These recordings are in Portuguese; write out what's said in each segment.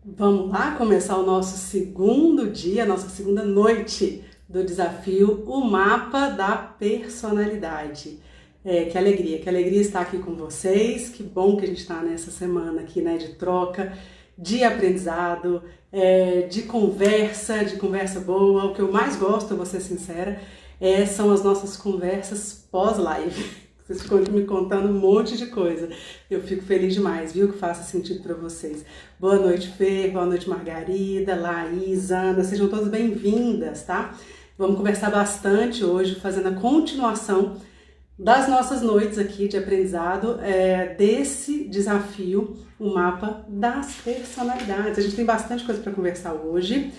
Vamos lá começar o nosso segundo dia, nossa segunda noite do desafio, o mapa da personalidade. Que alegria estar aqui com vocês, que bom que a gente está nessa semana aqui, né, de troca, de aprendizado, de conversa boa. O que eu mais gosto, eu vou ser sincera, são as nossas conversas pós-live. Vocês ficam me contando um monte de coisa. Eu fico feliz demais, viu? Que faça sentido para vocês. Boa noite, Fê. Boa noite, Margarida, Laís, Ana. Sejam todas bem-vindas, tá? Vamos conversar bastante hoje, fazendo a continuação das nossas noites aqui de aprendizado, desse desafio, o mapa das personalidades. A gente tem bastante coisa para conversar hoje.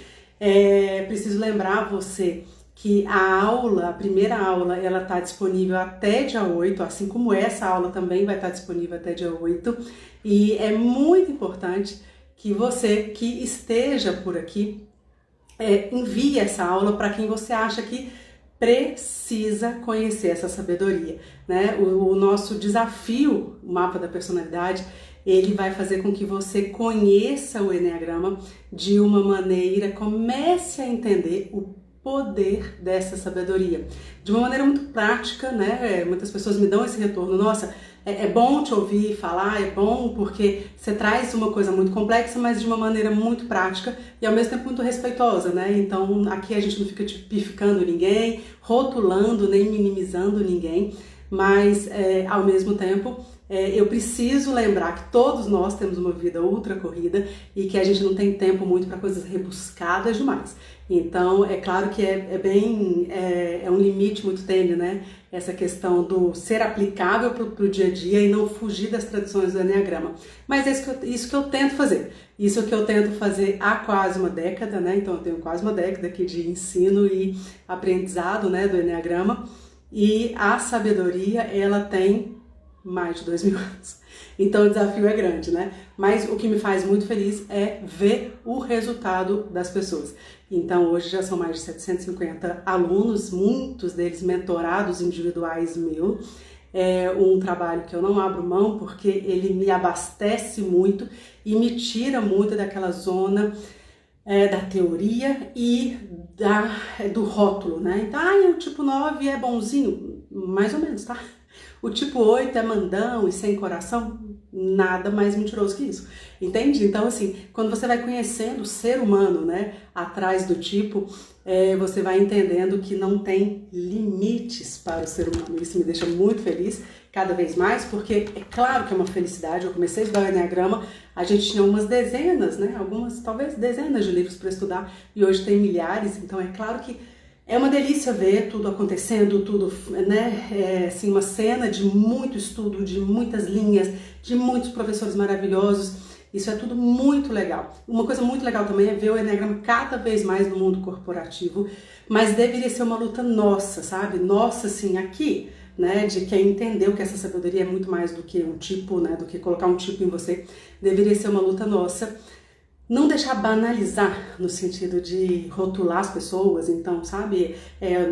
Preciso lembrar você que a primeira aula, ela está disponível até dia 8, assim como essa aula também vai estar disponível até dia 8, e é muito importante que você que esteja por aqui envie essa aula para quem você acha que precisa conhecer essa sabedoria, né? O nosso desafio, o mapa da personalidade, ele vai fazer com que você conheça o Enneagrama de uma maneira, comece a entender o poder dessa sabedoria. De uma maneira muito prática, né? Muitas pessoas me dão esse retorno. Nossa, é bom te ouvir falar, é bom porque você traz uma coisa muito complexa, mas de uma maneira muito prática e ao mesmo tempo muito respeitosa, né? Então aqui a gente não fica tipificando ninguém, rotulando, nem minimizando ninguém, mas ao mesmo tempo eu preciso lembrar que todos nós temos uma vida ultra corrida e que a gente não tem tempo muito para coisas rebuscadas demais. Então, é claro que é um limite muito tênue, né? Essa questão do ser aplicável para o dia a dia e não fugir das tradições do Enneagrama. Mas é isso que eu tento fazer. Isso que eu tento fazer há quase uma década, né? Então, eu tenho quase uma década aqui de ensino e aprendizado, né, do Enneagrama. E a sabedoria, ela tem mais de 2000 anos. Então o desafio é grande, né? Mas o que me faz muito feliz é ver o resultado das pessoas. Então hoje já são mais de 750 alunos, muitos deles mentorados individuais meu. É um trabalho que eu não abro mão porque ele me abastece muito e me tira muito daquela zona da teoria e do rótulo, né? Então, o tipo 9 é bonzinho? Mais ou menos, tá? O tipo 8 é mandão e sem coração? Nada mais mentiroso que isso, entende? Então, assim, quando você vai conhecendo o ser humano, né, atrás do tipo, você vai entendendo que não tem limites para o ser humano. Isso me deixa muito feliz, cada vez mais, porque é claro que é uma felicidade. Eu comecei a estudar o Enneagrama, a gente tinha umas dezenas, né, talvez dezenas de livros para estudar, e hoje tem milhares, então é claro que é uma delícia ver tudo acontecendo, tudo, né, assim, uma cena de muito estudo, de muitas linhas, de muitos professores maravilhosos. Isso é tudo muito legal. Uma coisa muito legal também é ver o Enneagrama cada vez mais no mundo corporativo, mas deveria ser uma luta nossa, sabe? Nossa, assim, aqui, né, de quem entendeu que essa sabedoria é muito mais do que um tipo, né, do que colocar um tipo em você. Deveria ser uma luta nossa. Não deixar banalizar no sentido de rotular as pessoas. Então, sabe,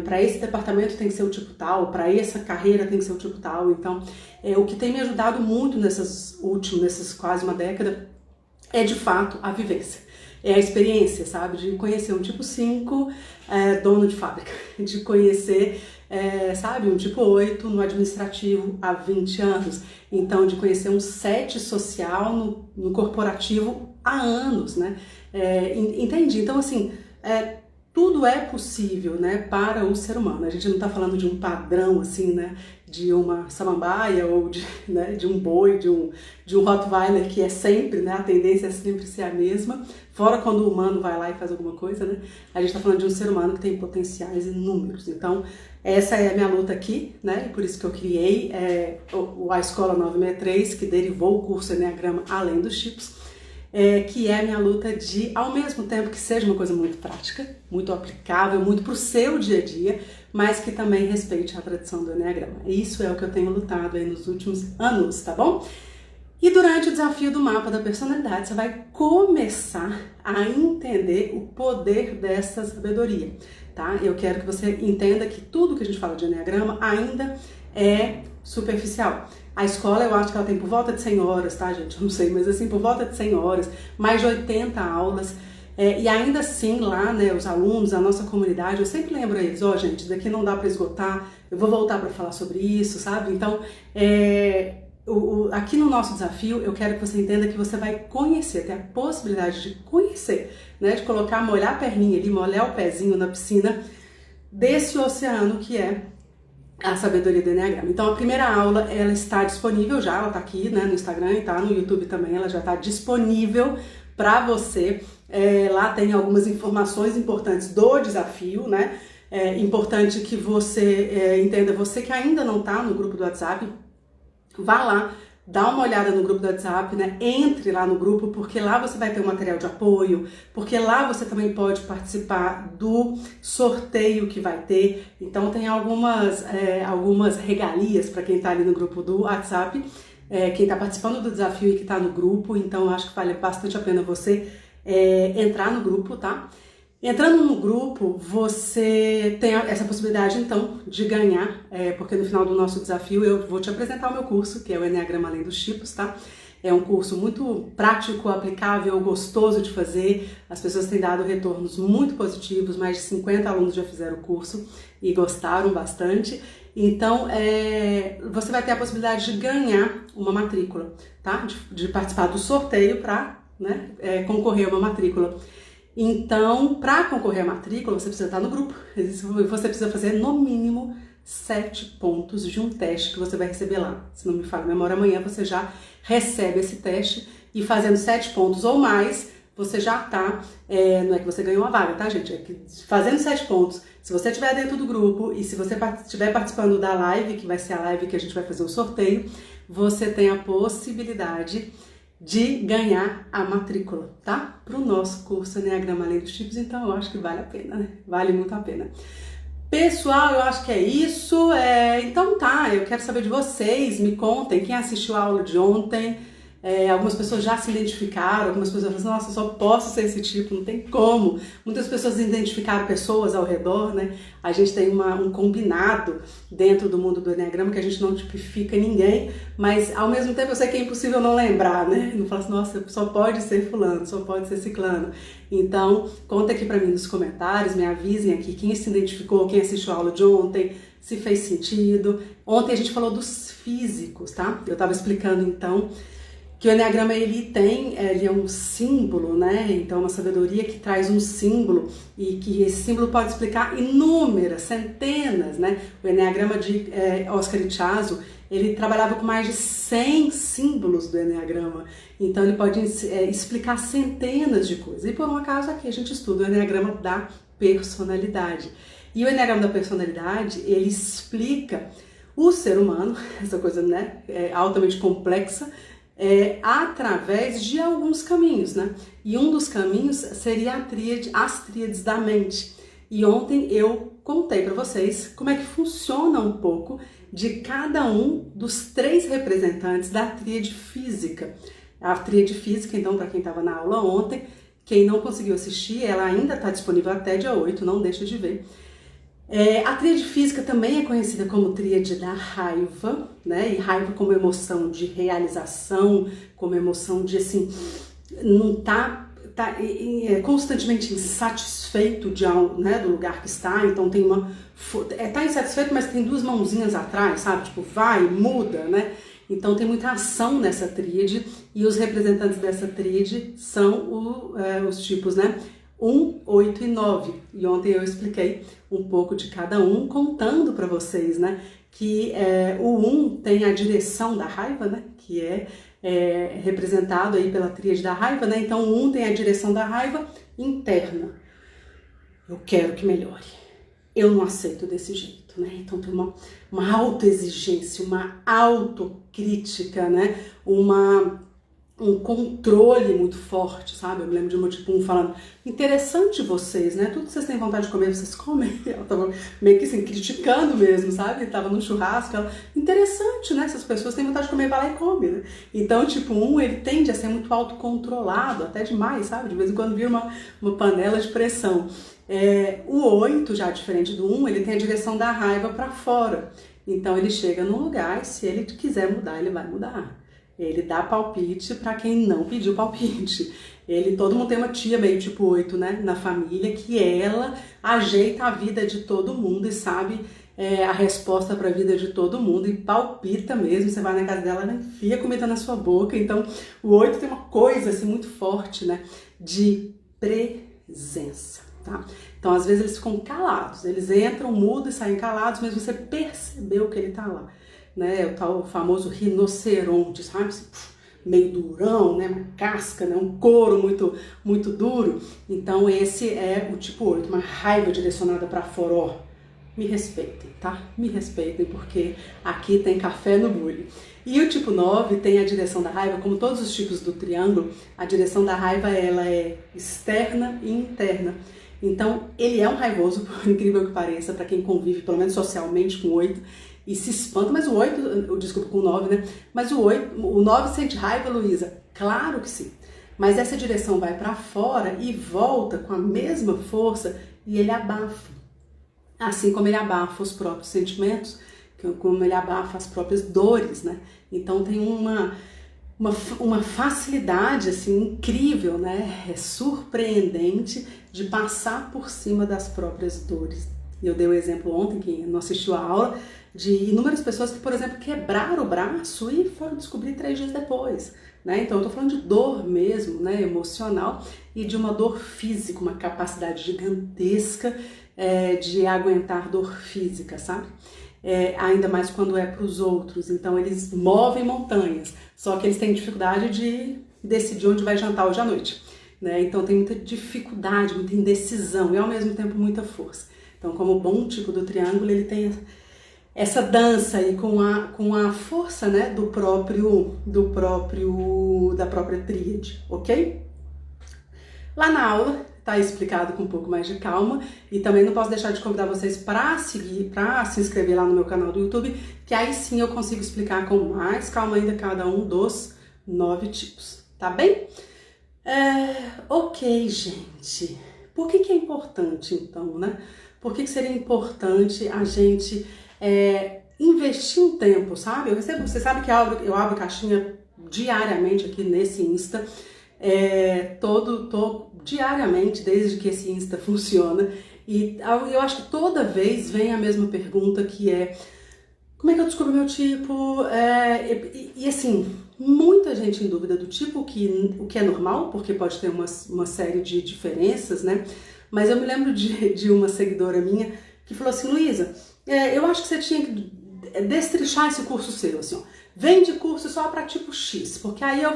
para esse departamento tem que ser o tipo tal, para essa carreira tem que ser o tipo tal. Então, o que tem me ajudado muito nessas quase uma década é de fato a vivência. É a experiência, sabe, de conhecer um tipo 5 dono de fábrica, de conhecer, sabe, um tipo 8 no administrativo há 20 anos. Então, de conhecer um 7 social no corporativo há anos, né? Entende? Então, assim, tudo é possível, né, para o ser humano. A gente não está falando de um padrão, assim, né, de uma samambaia ou né, de um boi, de um Rottweiler, que é sempre, né, a tendência é sempre ser a mesma, fora quando o humano vai lá e faz alguma coisa, né? A gente está falando de um ser humano que tem potenciais inúmeros. Então, essa é a minha luta aqui, né? E por isso que eu criei a Escola 963, que derivou o curso Enneagrama Além dos Tipos, que é a minha luta de, ao mesmo tempo que seja uma coisa muito prática, muito aplicável, muito para o seu dia a dia, mas que também respeite a tradição do Enneagrama. Isso é o que eu tenho lutado aí nos últimos anos, tá bom? E durante o desafio do mapa da personalidade, você vai começar a entender o poder dessa sabedoria, tá? Eu quero que você entenda que tudo que a gente fala de Enneagrama ainda é superficial. A escola eu acho que ela tem por volta de 100 horas, tá, gente? Eu não sei, mas assim, por volta de 100 horas, mais de 80 aulas. E ainda assim, lá, né, os alunos, a nossa comunidade, eu sempre lembro a eles, gente, daqui não dá para esgotar, eu vou voltar para falar sobre isso, sabe? Então, aqui no nosso desafio, eu quero que você entenda que você vai conhecer, ter a possibilidade de conhecer, né, de colocar, molhar a perninha ali, molhar o pezinho na piscina desse oceano que é a sabedoria do Enneagrama. Então a primeira aula, ela está disponível já, ela está aqui, né, no Instagram e tá no YouTube também, ela já está disponível para você. Lá tem algumas informações importantes do desafio, né? É importante que você entenda, você que ainda não está no grupo do WhatsApp, vá lá, dá uma olhada no grupo do WhatsApp, né? Entre lá no grupo, porque lá você vai ter um material de apoio, porque lá você também pode participar do sorteio que vai ter. Então tem algumas regalias para quem está ali no grupo do WhatsApp, quem está participando do desafio e que está no grupo. Então acho que vale bastante a pena você entrar no grupo, tá? Entrando no grupo, você tem essa possibilidade, então, de ganhar, porque no final do nosso desafio eu vou te apresentar o meu curso, que é o Enneagrama Além dos Tipos, tá? É um curso muito prático, aplicável, gostoso de fazer. As pessoas têm dado retornos muito positivos, mais de 50 alunos já fizeram o curso e gostaram bastante. Então, você vai ter a possibilidade de ganhar uma matrícula, tá? De participar do sorteio para, né, concorrer a uma matrícula. Então, para concorrer à matrícula, você precisa estar no grupo. Você precisa fazer no mínimo 7 pontos de um teste que você vai receber lá. Se não me falha a memória, amanhã você já recebe esse teste e fazendo 7 pontos ou mais, você já tá, não é que você ganhou uma vaga, tá, gente? É que fazendo 7 pontos, se você estiver dentro do grupo e se você estiver participando da live, que vai ser a live que a gente vai fazer o sorteio, você tem a possibilidade de ganhar a matrícula, tá? Para o nosso curso Enneagrama Além dos Tipos, então eu acho que vale a pena, né? Vale muito a pena. Pessoal, eu acho que é isso. Então tá, eu quero saber de vocês, me contem, quem assistiu a aula de ontem. Algumas pessoas já se identificaram, algumas pessoas falam, nossa, eu só posso ser esse tipo, não tem como. Muitas pessoas identificaram pessoas ao redor, né? A gente tem um combinado dentro do mundo do Enneagrama que a gente não tipifica ninguém, mas ao mesmo tempo eu sei que é impossível não lembrar, né? Não fala assim, nossa, só pode ser fulano, só pode ser ciclano. Então, conta aqui pra mim nos comentários, me avisem aqui quem se identificou, quem assistiu a aula de ontem, se fez sentido. Ontem a gente falou dos físicos, tá? Eu tava explicando então que o Enneagrama ele é um símbolo, né? Então uma sabedoria que traz um símbolo e que esse símbolo pode explicar inúmeras, centenas, né? O Enneagrama de Oscar Ichazo, ele trabalhava com mais de 100 símbolos do Enneagrama, então ele pode explicar centenas de coisas. E por um acaso aqui a gente estuda o Enneagrama da personalidade. E o Enneagrama da personalidade, ele explica o ser humano, essa coisa, né, altamente complexa, através de alguns caminhos, né? E um dos caminhos seria as tríades da mente. E ontem eu contei para vocês como é que funciona um pouco de cada um dos 3 representantes da tríade física. A tríade física, então, para quem estava na aula ontem, quem não conseguiu assistir, ela ainda está disponível até dia 8, não deixa de ver. A tríade física também é conhecida como tríade da raiva, né? E raiva como emoção de realização, como emoção de, assim, não tá constantemente insatisfeito de algo, né, do lugar que está, então tem tá insatisfeito, mas tem 2 mãozinhas atrás, sabe? Tipo, vai, muda, né? Então tem muita ação nessa tríade e os representantes dessa tríade são os tipos, né? 1, 8 e 9. E ontem eu expliquei um pouco de cada um, contando para vocês, né, que o 1 tem a direção da raiva, né, que é representado aí pela tríade da raiva, né? Então o 1 tem a direção da raiva interna. Eu quero que melhore. Eu não aceito desse jeito, né? Então tem uma autoexigência, uma autocrítica, né? Um controle muito forte, sabe? Eu me lembro de uma tipo falando, interessante vocês, né? Tudo que vocês têm vontade de comer, vocês comem. Ela tava meio que assim, criticando mesmo, sabe? Tava no churrasco, ela, interessante, né? Essas pessoas têm vontade de comer, vai lá e come, né? Então, tipo, 1, ele tende a ser muito autocontrolado, até demais, sabe? De vez em quando vira uma panela de pressão. O 8, já diferente do 1, ele tem a direção da raiva para fora. Então ele chega num lugar e se ele quiser mudar, ele vai mudar. Ele dá palpite para quem não pediu palpite. Todo mundo tem uma tia meio tipo 8, né, na família, que ela ajeita a vida de todo mundo e sabe a resposta para a vida de todo mundo e palpita mesmo. Você vai na casa dela, ela enfia comida na sua boca. Então o 8 tem uma coisa assim muito forte, né, de presença, tá? Então às vezes eles ficam calados, eles entram, mudam e saem calados, mas você percebeu que ele tá lá, né? O tal famoso rinoceronte, sabe? Meio durão, né? Uma casca, né? Um couro muito duro. Então esse é o tipo 8, uma raiva direcionada para foró. Me respeitem, tá? Me respeitem, porque aqui tem café no bule. E o tipo 9 tem a direção da raiva, como todos os tipos do triângulo, a direção da raiva ela é externa e interna. Então ele é um raivoso, por incrível que pareça, para quem convive, pelo menos socialmente, com 8, e se espanta, mas o 8, desculpa, com o 9, né? Mas o 9 sente raiva, Luísa? Claro que sim. Mas essa direção vai para fora e volta com a mesma força e ele abafa. Assim como ele abafa os próprios sentimentos, como ele abafa as próprias dores, né? Então tem uma facilidade assim incrível, né? É surpreendente de passar por cima das próprias dores. Eu dei o exemplo ontem, quem não assistiu a aula, de inúmeras pessoas que, por exemplo, quebraram o braço e foram descobrir 3 dias depois, né? Então eu tô falando de dor mesmo, né? Emocional, e de uma dor física, uma capacidade gigantesca de aguentar dor física, sabe? Ainda mais quando é para os outros. Então eles movem montanhas, só que eles têm dificuldade de decidir onde vai jantar hoje à noite, né? Então tem muita dificuldade, muita indecisão e ao mesmo tempo muita força. Então, como bom tipo do triângulo, ele tem essa dança aí com a força, né, da própria tríade, ok? Lá na aula tá explicado com um pouco mais de calma, e também não posso deixar de convidar vocês para se inscrever lá no meu canal do YouTube, que aí sim eu consigo explicar com mais calma ainda cada um dos 9 tipos, tá bem? Ok, gente. Por que é importante então, né? Por que seria importante a gente investir um tempo, sabe? Você sabe que eu abro caixinha diariamente aqui nesse Insta, diariamente, desde que esse Insta funciona, e eu acho que toda vez vem a mesma pergunta, que é: como é que eu descubro meu tipo? E assim, muita gente em dúvida do tipo, o que é normal, porque pode ter uma série de diferenças, né? Mas eu me lembro de uma seguidora minha que falou assim: Luísa, eu acho que você tinha que destrinchar esse curso seu, assim, ó. Vende curso só para tipo X, porque aí eu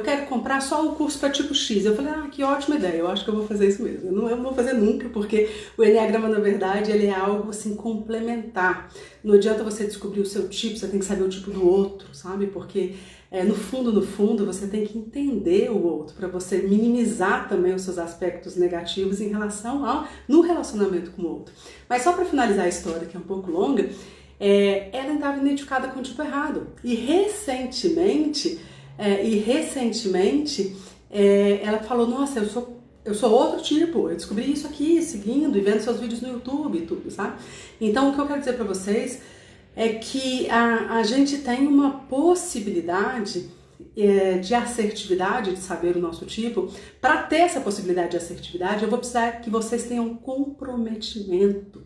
quero comprar só o curso para tipo X. Eu falei: que ótima ideia, eu acho que eu vou fazer isso mesmo. Eu não vou fazer nunca, porque o Enneagrama, na verdade, ele é algo assim complementar. Não adianta você descobrir o seu tipo, você tem que saber o tipo do outro, sabe? Porque no fundo, você tem que entender o outro, para você minimizar também os seus aspectos negativos em relação no relacionamento com o outro. Mas só para finalizar a história, que é um pouco longa, ela estava identificada com o tipo errado. E recentemente, ela falou: nossa, eu sou outro tipo, eu descobri isso aqui, seguindo e vendo seus vídeos no YouTube e tudo, sabe? Então o que eu quero dizer para vocês é que a gente tem uma possibilidade de assertividade, de saber o nosso tipo. Para ter essa possibilidade de assertividade, eu vou precisar que vocês tenham comprometimento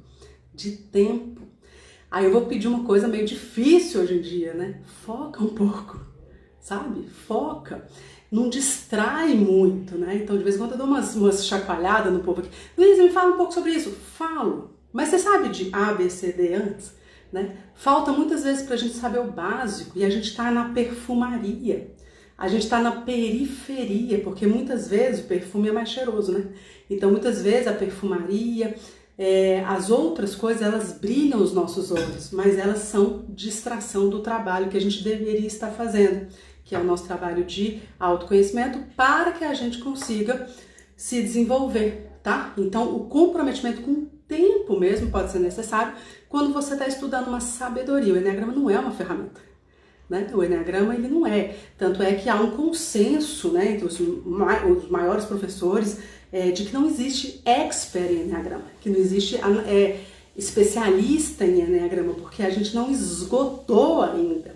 de tempo. Aí eu vou pedir uma coisa meio difícil hoje em dia, né? Foca um pouco, sabe? Foca. Não distrai muito, né? Então, de vez em quando eu dou umas chacoalhadas no povo aqui. Luísa, me fala um pouco sobre isso. Falo. Mas você sabe de A, B, C, D antes? Né? Falta muitas vezes pra gente saber o básico, e a gente tá na perfumaria. A gente tá na periferia, porque muitas vezes o perfume é mais cheiroso, né? Então, muitas vezes a perfumaria... as outras coisas, elas brilham os nossos olhos, mas elas são distração do trabalho que a gente deveria estar fazendo, que é o nosso trabalho de autoconhecimento, para que a gente consiga se desenvolver, tá? Então o comprometimento com o tempo mesmo pode ser necessário quando você está estudando uma sabedoria. O Enneagrama não é uma ferramenta, né? O Enneagrama, ele não é. Tanto é que há um consenso, né, entre os maiores professores, de que não existe expert em Enneagrama, que não existe especialista em Eneagrama, porque a gente não esgotou ainda,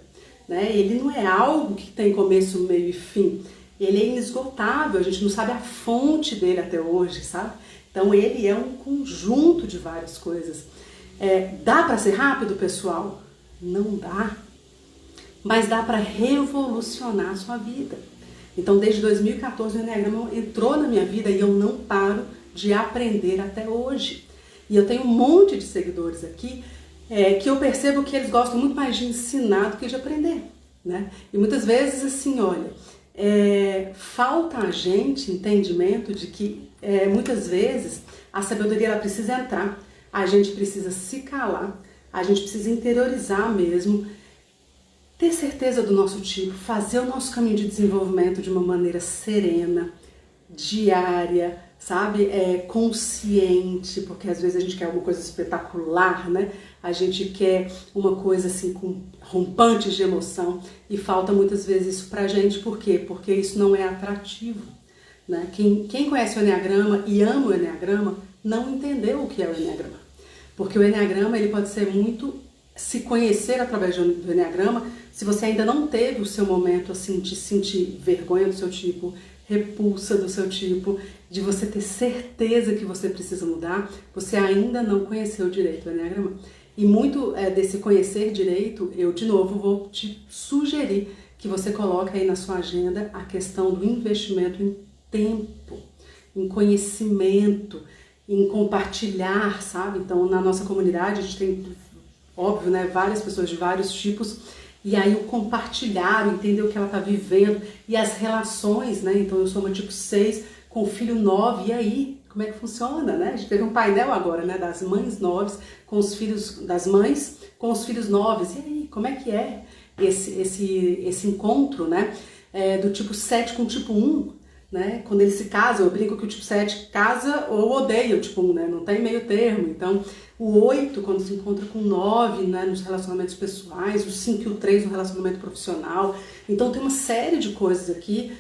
né? Ele não é algo que tem começo, meio e fim. Ele é inesgotável, a gente não sabe a fonte dele até hoje, sabe? Então ele é um conjunto de várias coisas. Dá para ser rápido, pessoal? Não dá. Mas dá para revolucionar a sua vida. Então desde 2014 o Eneagrama entrou na minha vida e eu não paro de aprender até hoje. E eu tenho um monte de seguidores aqui que eu percebo que eles gostam muito mais de ensinar do que de aprender, né? E muitas vezes assim, olha, falta a gente entendimento de que muitas vezes a sabedoria ela precisa entrar, a gente precisa se calar, a gente precisa interiorizar mesmo, ter certeza do nosso tipo, fazer o nosso caminho de desenvolvimento de uma maneira serena, diária, sabe? Consciente, porque às vezes a gente quer alguma coisa espetacular, né? A gente quer uma coisa assim com rompantes de emoção e falta muitas vezes isso pra gente. Por quê? Porque isso não é atrativo, né? Quem conhece o Eneagrama e ama o Eneagrama não entendeu o que é o Eneagrama. Porque o Eneagrama ele pode ser muito se conhecer através do Eneagrama. Se você ainda não teve o seu momento assim de sentir vergonha do seu tipo, repulsa do seu tipo, de você ter certeza que você precisa mudar, você ainda não conheceu direito o Eneagrama. E muito desse conhecer direito, eu de novo vou te sugerir que você coloque aí na sua agenda a questão do investimento em tempo, em conhecimento, em compartilhar, sabe? Então na nossa comunidade a gente tem, óbvio, né, várias pessoas de vários tipos. E aí o compartilhar, o entender o que ela está vivendo e as relações, né? Então eu sou uma tipo 6 com filho 9, e aí, como é que funciona, né? A gente teve um painel agora, né, das mães 9 com os filhos, das mães com os filhos 9. E aí, como é que é esse encontro, né? Do tipo 7 com o tipo 1, né? Quando eles se casam, eu brinco que o tipo 7 casa ou odeia o tipo 1, né? Não tem meio termo. Então, o 8, quando se encontra com o 9, né, nos relacionamentos pessoais, o 5 e o 3 no relacionamento profissional. Então, tem uma série de coisas aqui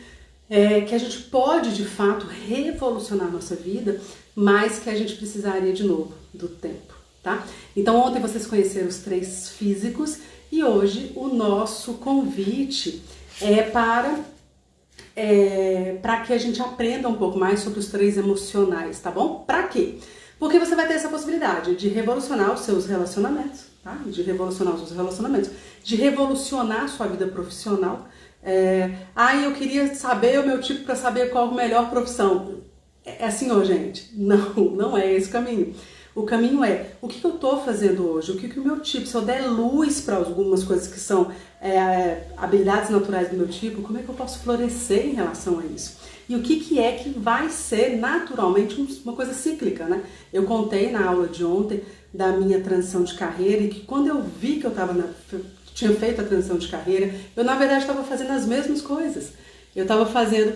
que a gente pode, de fato, revolucionar a nossa vida, mas que a gente precisaria, de novo, do tempo, tá? Então, ontem vocês conheceram os 3 físicos e hoje o nosso convite é para que a gente aprenda um pouco mais sobre os 3 emocionais, tá bom? Pra quê? Porque você vai ter essa possibilidade de revolucionar os seus relacionamentos, tá? De revolucionar os seus relacionamentos, de revolucionar a sua vida profissional. Eu queria saber o meu tipo para saber qual a melhor profissão. É assim, gente, não é esse o caminho. O caminho é, o que eu estou fazendo hoje? O que o meu tipo, se eu der luz para algumas coisas que são habilidades naturais do meu tipo, como é que eu posso florescer em relação a isso? E o que é que vai ser naturalmente uma coisa cíclica, né? Eu contei na aula de ontem da minha transição de carreira e que quando eu vi que eu tinha feito a transição de carreira, eu na verdade estava fazendo as mesmas coisas. Eu estava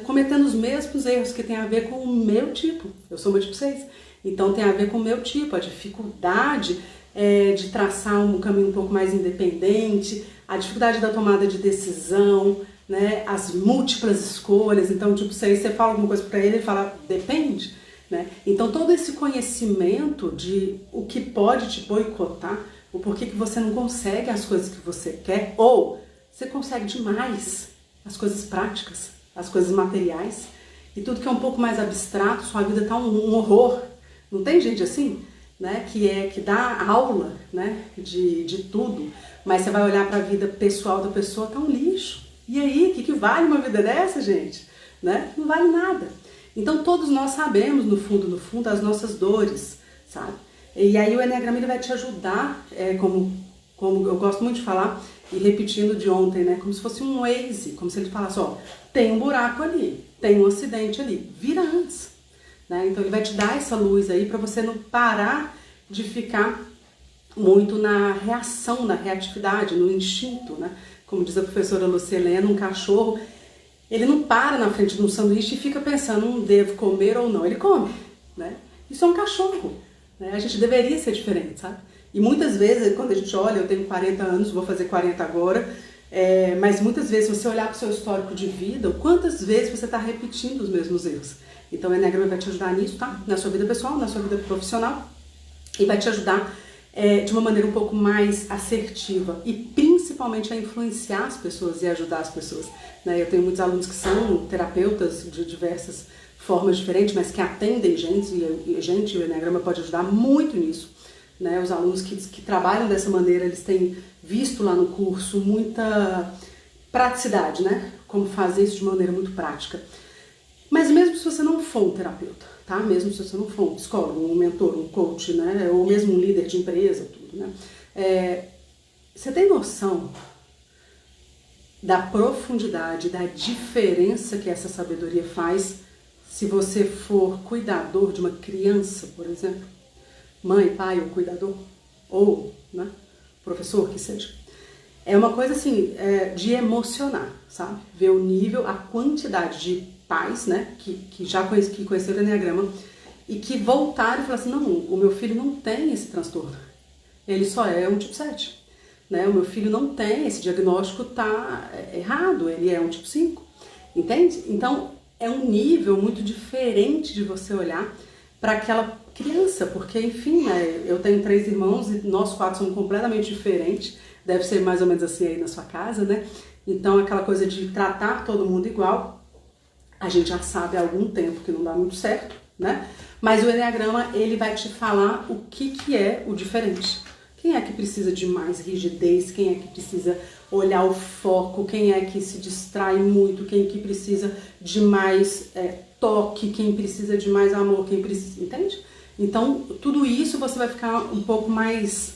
cometendo os mesmos erros que tem a ver com o meu tipo. Eu sou uma tipo 6. Então tem a ver com o meu tipo, a dificuldade de traçar um caminho um pouco mais independente, a dificuldade da tomada de decisão, né, as múltiplas escolhas. Então, tipo, se você fala alguma coisa para ele fala, depende, né? Então todo esse conhecimento de o que pode te boicotar, o porquê que você não consegue as coisas que você quer, ou você consegue demais as coisas práticas, as coisas materiais, e tudo que é um pouco mais abstrato, sua vida tá um horror. Não tem gente assim, né, que dá aula, né, de tudo, mas você vai olhar para a vida pessoal da pessoa, tá um lixo. E aí, o que vale uma vida dessa, gente? Né? Não vale nada. Então todos nós sabemos, no fundo, as nossas dores, sabe? E aí o Eneagrama ele vai te ajudar, como eu gosto muito de falar, e repetindo de ontem, né, como se fosse um Waze, como se ele falasse, ó, tem um buraco ali, tem um acidente ali, vira antes. Né? Então ele vai te dar essa luz aí para você não parar de ficar muito na reação, na reatividade, no instinto, né? Como diz a professora Lucilena, um cachorro, ele não para na frente de um sanduíche e fica pensando, devo comer ou não, ele come, né? Isso é um cachorro, né? A gente deveria ser diferente, sabe? E muitas vezes, quando a gente olha, eu tenho 40 anos, vou fazer 40 agora, mas muitas vezes, se você olhar para o seu histórico de vida, quantas vezes você está repetindo os mesmos erros? Então o Eneagrama vai te ajudar nisso, tá? Na sua vida pessoal, na sua vida profissional, e vai te ajudar de uma maneira um pouco mais assertiva e principalmente a influenciar as pessoas e ajudar as pessoas, né? Eu tenho muitos alunos que são terapeutas de diversas formas diferentes, mas que atendem gente, e o Enneagrama pode ajudar muito nisso, né? Os alunos que trabalham dessa maneira, eles têm visto lá no curso muita praticidade, né? Como fazer isso de maneira muito prática. Mas mesmo se você não for um terapeuta, tá? Mesmo se você não for um psicólogo, um mentor, um coach, né? Ou mesmo um líder de empresa, tudo, né? Você tem noção da profundidade, da diferença que essa sabedoria faz se você for cuidador de uma criança, por exemplo? Mãe, pai ou cuidador? Ou, né? Professor, que seja. É uma coisa assim, de emocionar, sabe? Ver o nível, a quantidade de pais, né, que já conheceram o Enneagrama e que voltaram e falaram assim, não, o meu filho não tem esse transtorno, ele só é um tipo 7, né? O meu filho não tem, esse diagnóstico tá errado, ele é um tipo 5, entende? Então, é um nível muito diferente de você olhar para aquela criança, porque, enfim, né, eu tenho 3 irmãos e nós 4 somos completamente diferentes, deve ser mais ou menos assim aí na sua casa, né? Então, aquela coisa de tratar todo mundo igual, a gente já sabe há algum tempo que não dá muito certo, né? Mas o Enneagrama, ele vai te falar o que é o diferente. Quem é que precisa de mais rigidez? Quem é que precisa olhar o foco? Quem é que se distrai muito? Quem que precisa de mais toque? Quem precisa de mais amor? Quem precisa... Entende? Então, tudo isso você vai ficar um pouco mais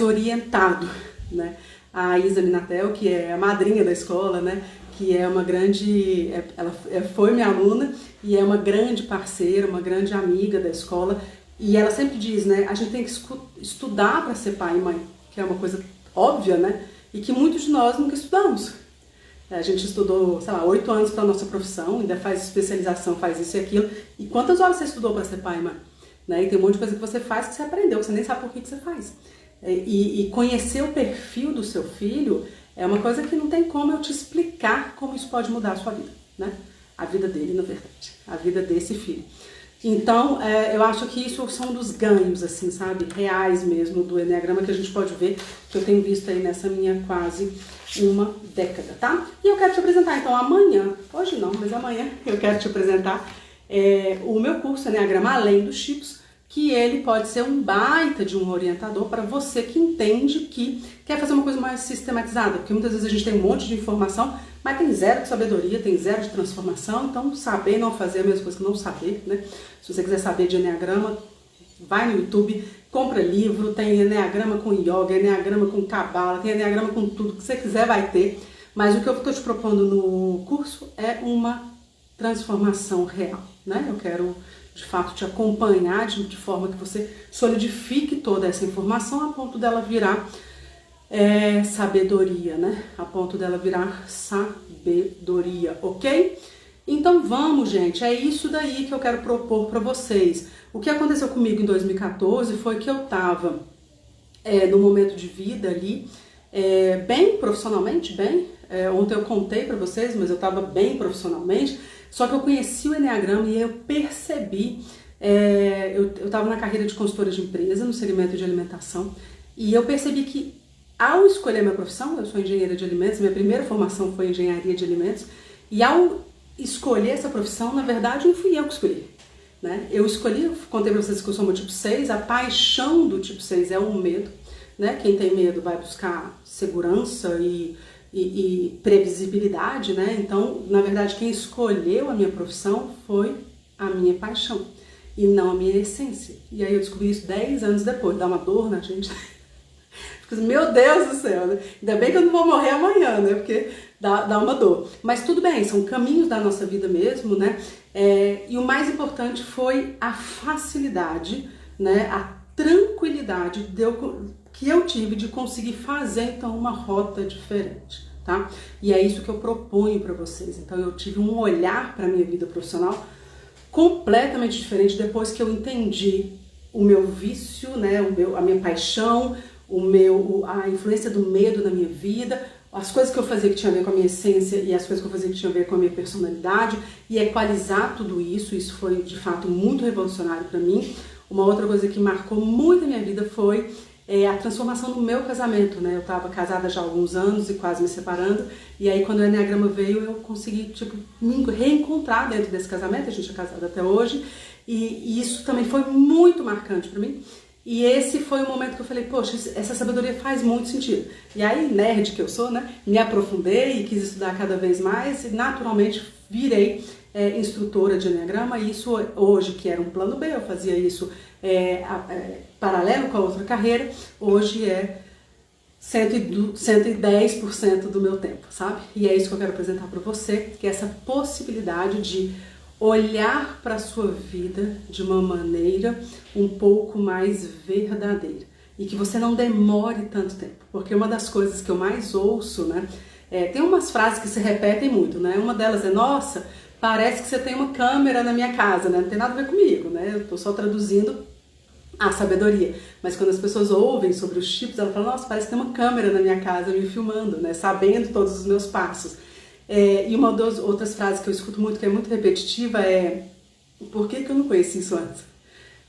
orientado, né? A Isa Minatel, que é a madrinha da escola, né? Que é uma grande... Ela foi minha aluna e é uma grande parceira, uma grande amiga da escola. E ela sempre diz, né? A gente tem que estudar para ser pai e mãe, que é uma coisa óbvia, né? E que muitos de nós nunca estudamos. A gente estudou, sei lá, 8 anos para a nossa profissão, ainda faz especialização, faz isso e aquilo. E quantas horas você estudou para ser pai e mãe? Né? E tem um monte de coisa que você faz que você aprendeu, que você nem sabe por que você faz. E conhecer o perfil do seu filho é uma coisa que não tem como eu te explicar como isso pode mudar a sua vida, né? A vida dele, na verdade, a vida desse filho. Então, eu acho que isso são um dos ganhos, assim, sabe, reais mesmo do Enneagrama que a gente pode ver, que eu tenho visto aí nessa minha quase uma década, tá? E eu quero te apresentar, então, amanhã, hoje não, mas amanhã eu quero te apresentar o meu curso Enneagrama Além dos Tipos, que ele pode ser um baita de um orientador para você que entende que quer fazer uma coisa mais sistematizada, porque muitas vezes a gente tem um monte de informação, mas tem zero de sabedoria, tem zero de transformação, então saber não fazer é a mesma coisa que não saber, né? Se você quiser saber de Enneagrama, vai no YouTube, compra livro, tem Enneagrama com Yoga, Enneagrama com Cabala, tem Enneagrama com tudo que você quiser vai ter, mas o que eu estou te propondo no curso é uma transformação real, né? Eu quero de fato te acompanhar de forma que você solidifique toda essa informação a ponto dela virar sabedoria, né? A ponto dela virar sabedoria, ok? Então vamos, gente, é isso daí que eu quero propor para vocês. O que aconteceu comigo em 2014 foi que eu estava no momento de vida ali, bem profissionalmente, ontem eu contei para vocês, mas eu estava bem profissionalmente, só que eu conheci o Enneagrama e eu percebi, eu estava na carreira de consultora de empresa, no segmento de alimentação, e eu percebi que ao escolher minha profissão, eu sou engenheira de alimentos, minha primeira formação foi engenharia de alimentos, e ao escolher essa profissão, na verdade, não fui eu que escolhi, né? Eu escolhi, contei para vocês que eu sou no tipo 6, a paixão do tipo 6 é o medo, né? Quem tem medo vai buscar segurança e previsibilidade, né? Então, na verdade, quem escolheu a minha profissão foi a minha paixão e não a minha essência. E aí eu descobri isso 10 anos depois, dá uma dor na gente. Meu Deus do céu, né? Ainda bem que eu não vou morrer amanhã, né? Porque dá uma dor. Mas tudo bem, são caminhos da nossa vida mesmo, né? E o mais importante foi a facilidade, né? A tranquilidade que eu tive de conseguir fazer, então, uma rota diferente, tá? E é isso que eu proponho para vocês. Então, eu tive um olhar para a minha vida profissional completamente diferente depois que eu entendi o meu vício, né? A minha paixão, a influência do medo na minha vida, as coisas que eu fazia que tinha a ver com a minha essência e as coisas que eu fazia que tinha a ver com a minha personalidade, e equalizar tudo isso. Isso foi, de fato, muito revolucionário para mim. Uma outra coisa que marcou muito a minha vida foi a transformação no meu casamento, né? Eu estava casada já há alguns anos e quase me separando, e aí quando o Enneagrama veio eu consegui, tipo, me reencontrar dentro desse casamento. A gente é casado até hoje, e isso também foi muito marcante para mim. E esse foi o momento que eu falei, poxa, essa sabedoria faz muito sentido. E aí, nerd que eu sou, né, me aprofundei e quis estudar cada vez mais e naturalmente virei instrutora de Enneagrama. E isso hoje, que era um plano B, eu fazia isso paralelo com a outra carreira, hoje é 110% do meu tempo, sabe? E é isso que eu quero apresentar para você, que é essa possibilidade de olhar para a sua vida de uma maneira um pouco mais verdadeira e que você não demore tanto tempo, porque uma das coisas que eu mais ouço, né, tem umas frases que se repetem muito, né? Uma delas é: nossa, parece que você tem uma câmera na minha casa, né? Não tem nada a ver comigo, né? Eu tô só traduzindo a sabedoria. Mas quando as pessoas ouvem sobre os chips, elas falam: nossa, parece que tem uma câmera na minha casa me filmando, né? Sabendo todos os meus passos. E uma das outras frases que eu escuto muito, que é muito repetitiva, é: por que eu não conheci isso antes?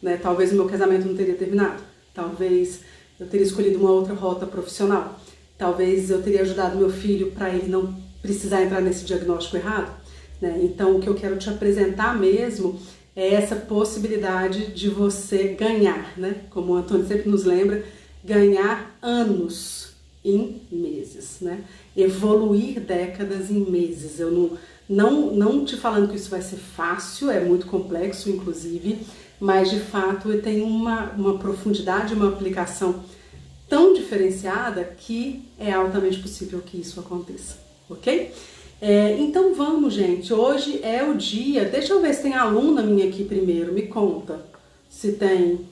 Né? Talvez o meu casamento não teria terminado. Talvez eu teria escolhido uma outra rota profissional. Talvez eu teria ajudado meu filho para ele não precisar entrar nesse diagnóstico errado. Né? Então, o que eu quero te apresentar mesmo é essa possibilidade de você ganhar, né? Como o Antônio sempre nos lembra, ganhar anos em meses, né? Evoluir décadas em meses. Eu não te falando que isso vai ser fácil, é muito complexo, inclusive, mas de fato tem uma profundidade, uma aplicação tão diferenciada que é altamente possível que isso aconteça, ok? Então vamos, gente, hoje é o dia. Deixa eu ver se tem aluna minha aqui primeiro, me conta se tem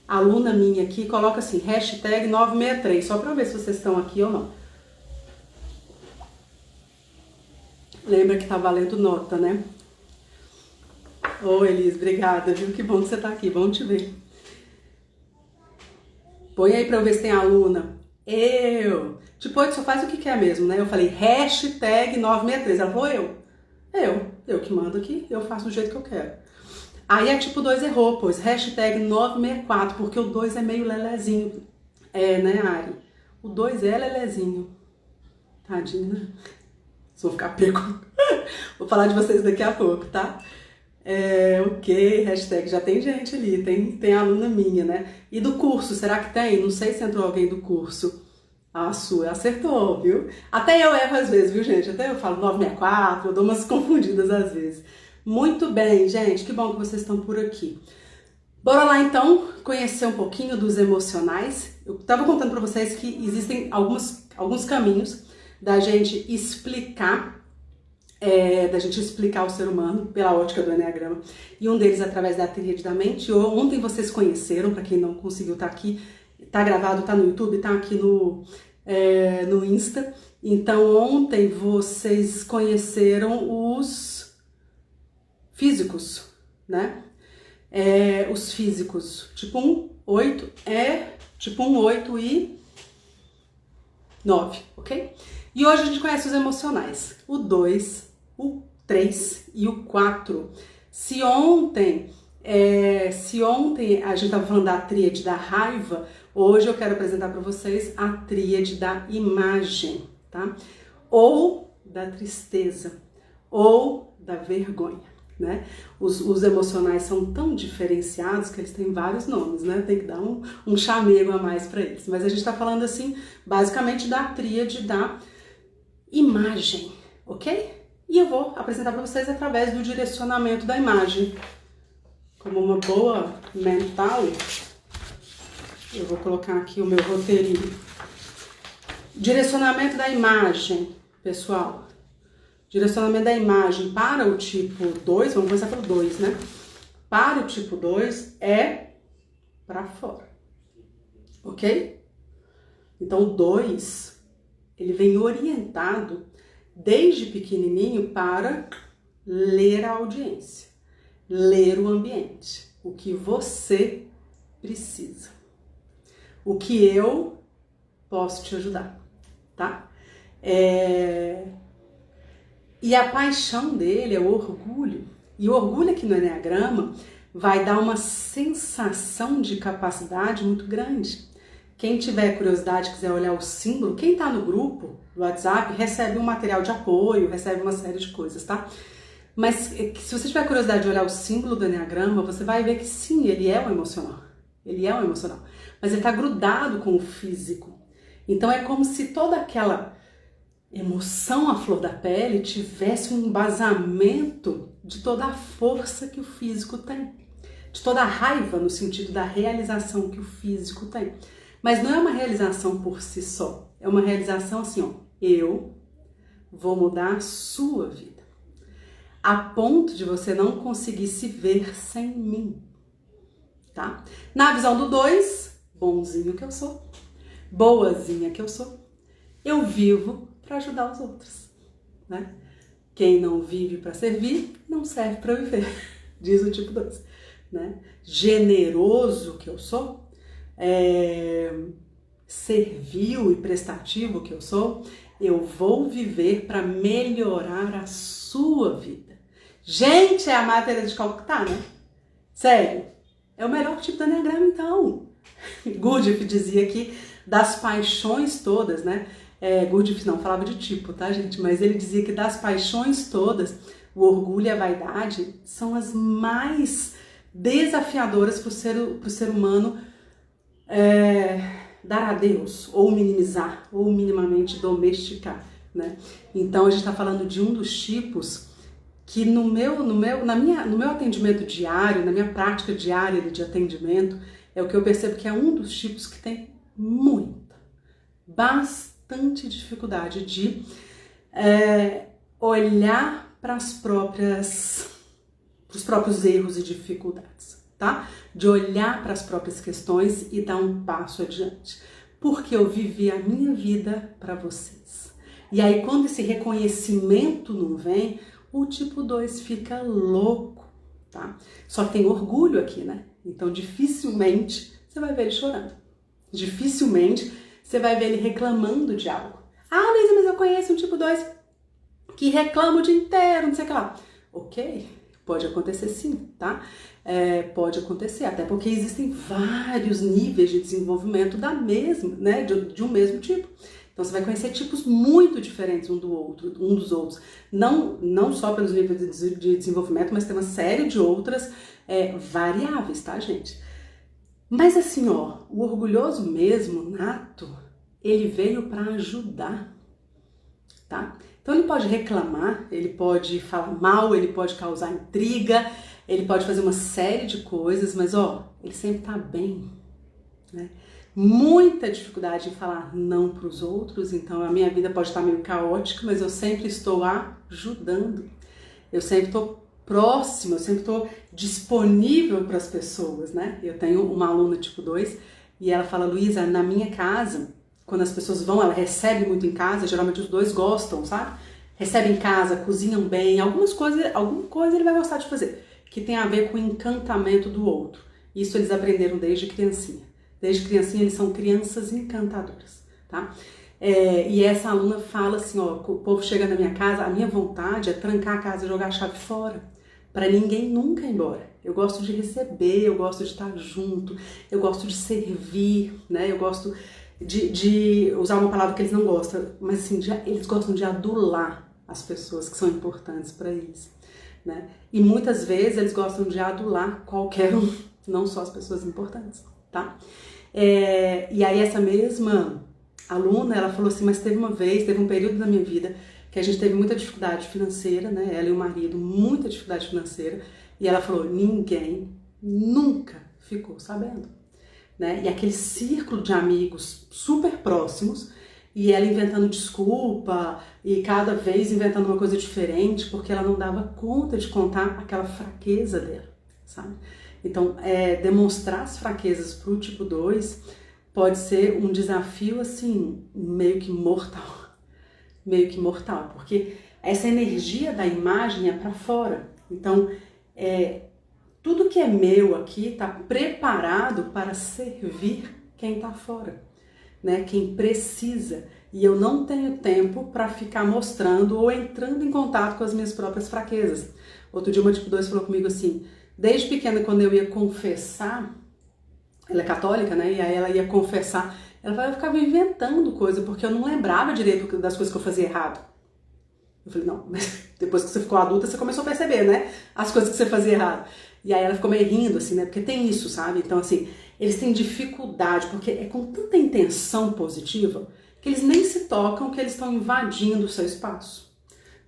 aluna minha aqui. Coloca assim, hashtag 963, só para ver se vocês estão aqui ou não. Lembra que tá valendo nota, né? Ô, Elis, obrigada, viu? Que bom que você tá aqui, bom te ver. Põe aí pra eu ver se tem aluna. Tipo, só faz o que quer mesmo, né? Eu falei, hashtag 963. Ela falou, eu que mando aqui, eu faço do jeito que eu quero. Aí a tipo 2 errou, pois, hashtag 964, porque o 2 é meio lelezinho. Né, Ari? O 2 é lelezinho. Tadinho, né? Vocês vão ficar pego. Vou falar de vocês daqui a pouco, tá? Ok, hashtag, já tem gente ali, tem aluna minha, né? E do curso, será que tem? Não sei se entrou alguém do curso. A sua acertou, viu? Até eu erro às vezes, viu, gente? Até eu falo 964, eu dou umas confundidas às vezes. Muito bem, gente, que bom que vocês estão por aqui. Bora lá, então, conhecer um pouquinho dos emocionais. Eu estava contando para vocês que existem alguns caminhos da gente explicar o ser humano pela ótica do Enneagrama, e um deles através da tríade da mente. Ontem vocês conheceram, para quem não conseguiu estar aqui, tá gravado, tá no YouTube, tá aqui no Insta. Então ontem vocês conheceram os físicos, né? Os físicos, tipo 1, 8, tipo 1, 8 e 9, ok? E hoje a gente conhece os emocionais, o 2, o 3 e o 4. Se ontem a gente estava falando da tríade da raiva, hoje eu quero apresentar para vocês a tríade da imagem, tá? Ou da tristeza, ou da vergonha, né? Os emocionais são tão diferenciados que eles têm vários nomes, né? Tem que dar um chamego a mais para eles. Mas a gente está falando, assim, basicamente da tríade da imagem, ok? E eu vou apresentar para vocês através do direcionamento da imagem. Como uma boa mental, eu vou colocar aqui o meu roteirinho. Direcionamento da imagem, pessoal. Direcionamento da imagem para o tipo 2, vamos começar pelo 2, né? Para o tipo 2 é para fora, ok? Então o 2, ele vem orientado desde pequenininho para ler a audiência, ler o ambiente, o que você precisa, o que eu posso te ajudar, tá? E a paixão dele é o orgulho. E o orgulho aqui no Enneagrama vai dar uma sensação de capacidade muito grande. Quem tiver curiosidade, quiser olhar o símbolo, quem está no grupo do WhatsApp recebe um material de apoio, recebe uma série de coisas, tá? Mas se você tiver curiosidade de olhar o símbolo do Enneagrama, você vai ver que sim, ele é um emocional. Ele é um emocional. Mas ele está grudado com o físico. Então é como se toda aquela emoção à flor da pele tivesse um embasamento de toda a força que o físico tem. De toda a raiva no sentido da realização que o físico tem. Mas não é uma realização por si só. É uma realização assim, ó. Eu vou mudar a sua vida. A ponto de você não conseguir se ver sem mim. Tá? Na visão do 2, bonzinho que eu sou, boazinha que eu sou, eu vivo para ajudar os outros. Né? Quem não vive para servir, não serve para viver. Diz o tipo 2. Né? Generoso que eu sou, servil e prestativo que eu sou, eu vou viver para melhorar a sua vida. Gente, é a matéria de Calcutá, né? Sério, é o melhor tipo do Enneagrama, então. Gurdjieff dizia que das paixões todas, né? Gurdjieff não falava de tipo, tá, gente? Mas ele dizia que das paixões todas, o orgulho e a vaidade são as mais desafiadoras para o ser humano dar adeus, ou minimizar, ou minimamente domesticar, né? Então a gente está falando de um dos tipos que no meu atendimento diário, na minha prática diária de atendimento, é o que eu percebo que é um dos tipos que tem bastante dificuldade de olhar para os próprios erros e dificuldades. Tá? De olhar para as próprias questões e dar um passo adiante. Porque eu vivi a minha vida para vocês. E aí, quando esse reconhecimento não vem, o tipo 2 fica louco, tá? Só que tem orgulho aqui, né? Então, dificilmente você vai ver ele chorando. Dificilmente você vai ver ele reclamando de algo. Ah, Luísa, mas eu conheço um tipo 2 que reclama o dia inteiro, não sei o que lá. Ok, pode acontecer sim, tá? Pode acontecer, até porque existem vários níveis de desenvolvimento da mesma, né, de um mesmo tipo. Então você vai conhecer tipos muito diferentes um dos outros. Não só pelos níveis de desenvolvimento, mas tem uma série de outras variáveis, tá, gente? Mas assim, ó, o orgulhoso mesmo, nato, ele veio para ajudar, tá? Então ele pode reclamar, ele pode falar mal, ele pode causar intriga, ele pode fazer uma série de coisas, mas ó, ele sempre tá bem, né? Muita dificuldade em falar não para os outros, então a minha vida pode estar meio caótica, mas eu sempre estou ajudando. Eu sempre estou próxima, eu sempre estou disponível para as pessoas, né? Eu tenho uma aluna tipo 2 e ela fala, Luísa, na minha casa, quando as pessoas vão, ela recebe muito em casa, geralmente os dois gostam, sabe? Recebem em casa, cozinham bem, alguma coisa ele vai gostar de fazer, que tem a ver com o encantamento do outro. Isso eles aprenderam desde criancinha. Desde criancinha eles são crianças encantadoras, tá? E essa aluna fala assim, ó, o povo chega na minha casa, a minha vontade é trancar a casa e jogar a chave fora, para ninguém nunca ir embora. Eu gosto de receber, eu gosto de estar junto, eu gosto de servir, né? Eu gosto de usar uma palavra que eles não gostam, mas assim, eles gostam de adular as pessoas que são importantes para eles, né? E muitas vezes eles gostam de adular qualquer um, não só as pessoas importantes, tá? E aí essa mesma aluna, ela falou assim, mas teve um período da minha vida que a gente teve muita dificuldade financeira, né? Ela e o marido, muita dificuldade financeira, e ela falou, ninguém nunca ficou sabendo, né? E aquele círculo de amigos super próximos, e ela inventando desculpa, e cada vez inventando uma coisa diferente, porque ela não dava conta de contar aquela fraqueza dela, sabe? Então, demonstrar as fraquezas para o tipo 2 pode ser um desafio, assim, meio que mortal, porque essa energia da imagem é para fora. Então, tudo que é meu aqui está preparado para servir quem está fora, né? Quem precisa. E eu não tenho tempo para ficar mostrando ou entrando em contato com as minhas próprias fraquezas. Outro dia uma tipo 2 falou comigo assim, Desde pequena, quando eu ia confessar, ela é católica, né? E aí ela ia confessar, ela ficava inventando coisa, porque eu não lembrava direito das coisas que eu fazia errado. Eu falei, não, mas depois que você ficou adulta, você começou a perceber, né? As coisas que você fazia errado. E aí ela ficou meio rindo, assim, né? Porque tem isso, sabe? Então, assim, eles têm dificuldade, porque é com tanta intenção positiva que eles nem se tocam que eles estão invadindo o seu espaço,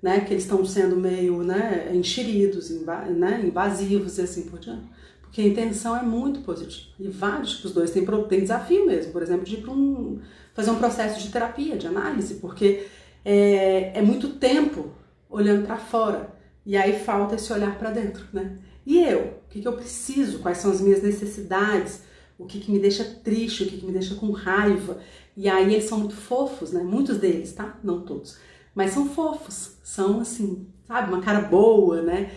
né? Que eles estão sendo meio, né, enxeridos, né, invasivos e assim por diante. Porque a intenção é muito positiva. E vários tipos, os dois têm desafio mesmo, por exemplo, de ir para fazer um processo de terapia, de análise, porque é muito tempo olhando para fora e aí falta esse olhar para dentro, né? E eu? O que eu preciso? Quais são as minhas necessidades? O que me deixa triste? O que me deixa com raiva? E aí eles são muito fofos, né? Muitos deles, tá? Não todos. Mas são fofos. São assim, sabe? Uma cara boa, né?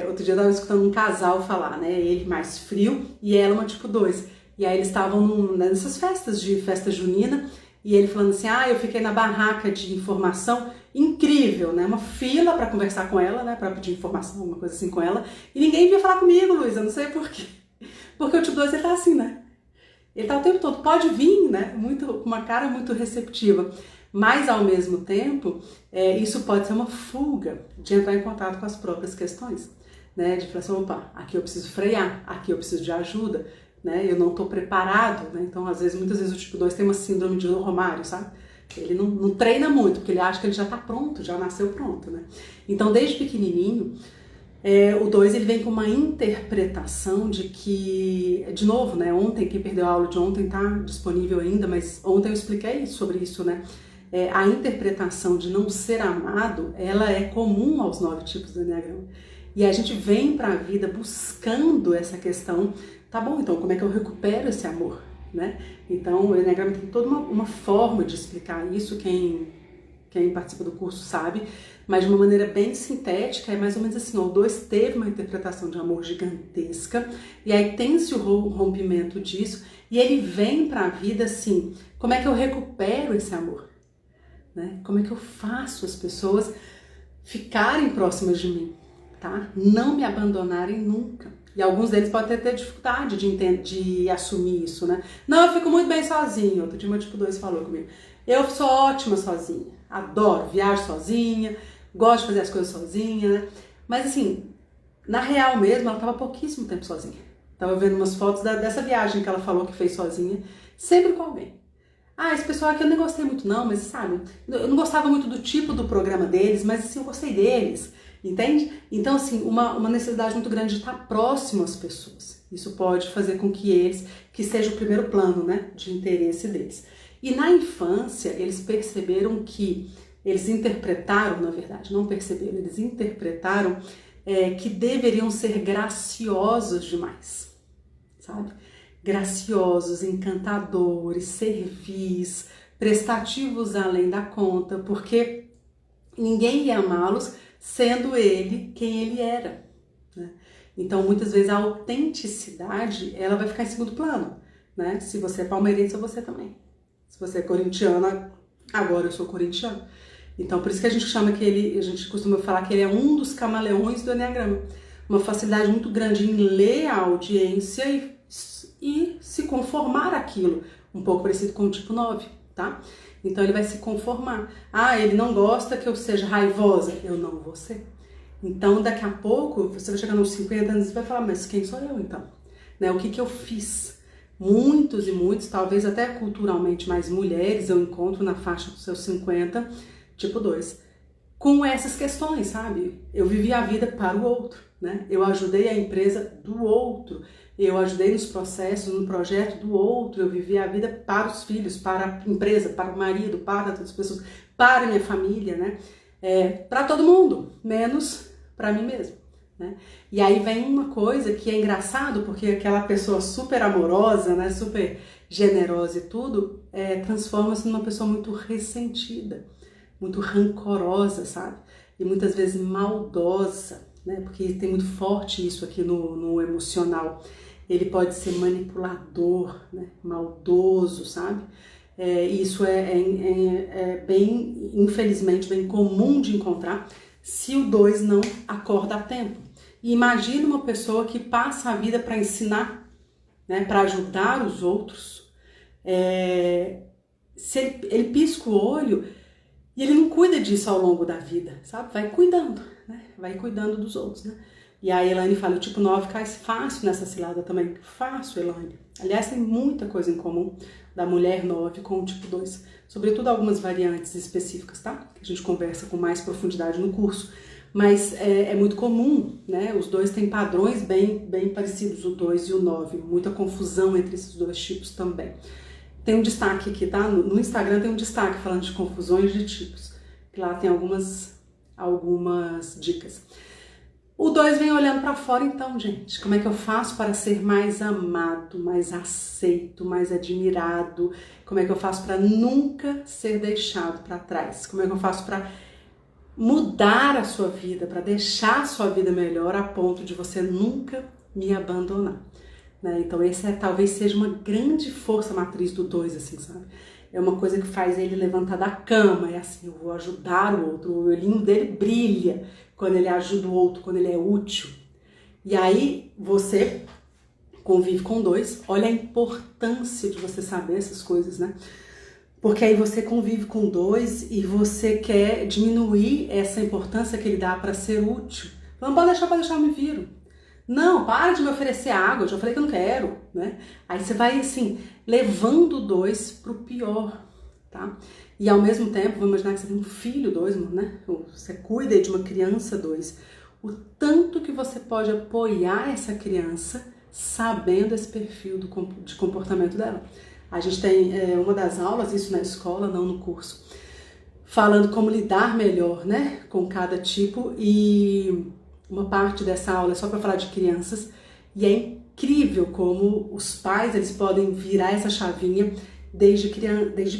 Outro dia eu tava escutando um casal falar, né? Ele mais frio e ela uma tipo 2. E aí eles estavam nessas festa junina, e ele falando assim, eu fiquei na barraca de informação, incrível, né? Uma fila para conversar com ela, né? Para pedir informação, uma coisa assim com ela, e ninguém vinha falar comigo, Luiz, eu não sei por quê. Porque o tipo 2 ele tá assim, né? Ele tá o tempo todo, pode vir, né? Com uma cara muito receptiva. Mas, ao mesmo tempo, isso pode ser uma fuga de entrar em contato com as próprias questões, né? De falar assim, opa, aqui eu preciso frear, aqui eu preciso de ajuda, né? Eu não estou preparado, né? Então, muitas vezes o tipo 2 tem uma síndrome de Romário, sabe? Ele não treina muito, porque ele acha que ele já está pronto, já nasceu pronto, né? Então, desde pequenininho, o 2 ele vem com uma interpretação de que, de novo, né? Ontem, quem perdeu a aula de ontem está disponível ainda, mas ontem eu expliquei sobre isso, né? A interpretação de não ser amado, ela é comum aos 9 tipos do Enneagrama. E a gente vem para a vida buscando essa questão, tá bom, então como é que eu recupero esse amor, né? Então o Enneagrama tem toda uma forma de explicar isso, quem participa do curso sabe, mas de uma maneira bem sintética, é mais ou menos assim, o 2 teve uma interpretação de amor gigantesca, e aí tem-se o rompimento disso, e ele vem para a vida assim, como é que eu recupero esse amor? Né? Como é que eu faço as pessoas ficarem próximas de mim, tá? Não me abandonarem nunca. E alguns deles podem ter dificuldade de assumir isso, né? Não, eu fico muito bem sozinho. Outro dia, meu tipo 2 falou comigo. Eu sou ótima sozinha. Adoro, viajo sozinha, gosto de fazer as coisas sozinha, né? Mas assim, na real mesmo, ela estava pouquíssimo tempo sozinha. Tava vendo umas fotos dessa viagem que ela falou que fez sozinha, sempre com alguém. Esse pessoal aqui eu nem gostei muito não, mas sabe, eu não gostava muito do tipo do programa deles, mas assim, eu gostei deles, entende? Então assim, uma necessidade muito grande de estar próximo às pessoas. Isso pode fazer com que seja o primeiro plano, né, de interesse deles. E na infância, eles perceberam que, eles interpretaram, na verdade, não perceberam, eles interpretaram que deveriam ser graciosos demais, sabe? Graciosos, encantadores, servis, prestativos além da conta, porque ninguém ia amá-los sendo ele quem ele era, né? Então, muitas vezes, a autenticidade, ela vai ficar em segundo plano, né? Se você é palmeirense, você também. Se você é corintiana, agora eu sou corintiano. Então, por isso que a gente a gente costuma falar que ele é um dos camaleões do Enneagrama. Uma facilidade muito grande em ler a audiência e se conformar àquilo, um pouco parecido com o tipo 9, tá? Então ele vai se conformar. Ele não gosta que eu seja raivosa, eu não vou ser. Então daqui a pouco, você vai chegar nos 50 anos e vai falar, mas quem sou eu então? Né? O que eu fiz? Muitos e muitos, talvez até culturalmente mais mulheres, eu encontro na faixa dos seus 50, tipo 2, com essas questões, sabe? Eu vivi a vida para o outro, né? Eu ajudei a empresa do outro, eu ajudei nos processos, no projeto do outro, eu vivi a vida para os filhos, para a empresa, para o marido, para todas as pessoas, para a minha família, né? Para todo mundo, menos para mim mesmo, né? E aí vem uma coisa que é engraçado, porque aquela pessoa super amorosa, né, super generosa e tudo, transforma-se numa pessoa muito ressentida, muito rancorosa, sabe? E muitas vezes maldosa, né? Porque tem muito forte isso aqui no emocional. Ele pode ser manipulador, né? Maldoso, sabe? Isso é bem, infelizmente, bem comum de encontrar se o 2 não acorda a tempo. E imagina uma pessoa que passa a vida para ensinar, né, para ajudar os outros. Se ele pisca o olho e ele não cuida disso ao longo da vida, sabe? Vai cuidando, né? Vai cuidando dos outros, né? E a Elaine fala, o tipo 9 cai fácil nessa cilada também. Fácil, Elaine. Aliás, tem muita coisa em comum da mulher 9 com o tipo 2. Sobretudo algumas variantes específicas, tá? Que a gente conversa com mais profundidade no curso. Mas é muito comum, né? Os dois têm padrões bem parecidos, o 2 e o 9. Muita confusão entre esses dois tipos também. Tem um destaque aqui, tá? No Instagram tem um destaque falando de confusões de tipos. Lá tem algumas dicas. O 2 vem olhando para fora, então, gente. Como é que eu faço para ser mais amado, mais aceito, mais admirado? Como é que eu faço para nunca ser deixado para trás? Como é que eu faço para mudar a sua vida, para deixar a sua vida melhor a ponto de você nunca me abandonar? Né? Então esse talvez seja uma grande força matriz do 2, assim, sabe? É uma coisa que faz ele levantar da cama, é assim, eu vou ajudar o outro, o olhinho dele brilha quando ele ajuda o outro, quando ele é útil. E aí você convive com 2, olha a importância de você saber essas coisas, né? Porque aí você convive com 2 e você quer diminuir essa importância que ele dá para ser útil. Não pode deixar, eu me viro. Não, para de me oferecer água, eu já falei que eu não quero, né? Aí você vai, assim, levando o 2 pro pior, tá? E ao mesmo tempo, vamos imaginar que você tem um filho 2, né? Você cuida de uma criança 2. O tanto que você pode apoiar essa criança sabendo esse perfil de comportamento dela. A gente tem uma das aulas, isso na escola, não no curso, falando como lidar melhor, né? Com cada tipo e... uma parte dessa aula é só para falar de crianças e é incrível como os pais eles podem virar essa chavinha desde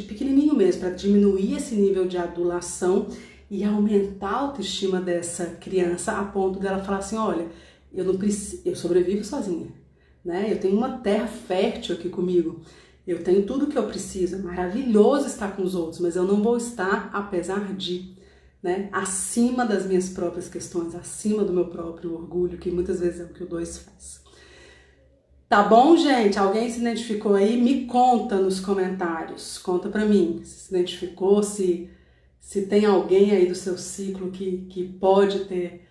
pequenininho mesmo, para diminuir esse nível de adulação e aumentar a autoestima dessa criança a ponto dela falar assim, olha, eu sobrevivo sozinha, né? Eu tenho uma terra fértil aqui comigo, eu tenho tudo que eu preciso, é maravilhoso estar com os outros, mas eu não vou estar apesar de... né? Acima das minhas próprias questões, acima do meu próprio orgulho, que muitas vezes é o que o 2 faz. Tá bom, gente? Alguém se identificou aí? Me conta nos comentários, conta pra mim se identificou, se tem alguém aí do seu ciclo que pode ter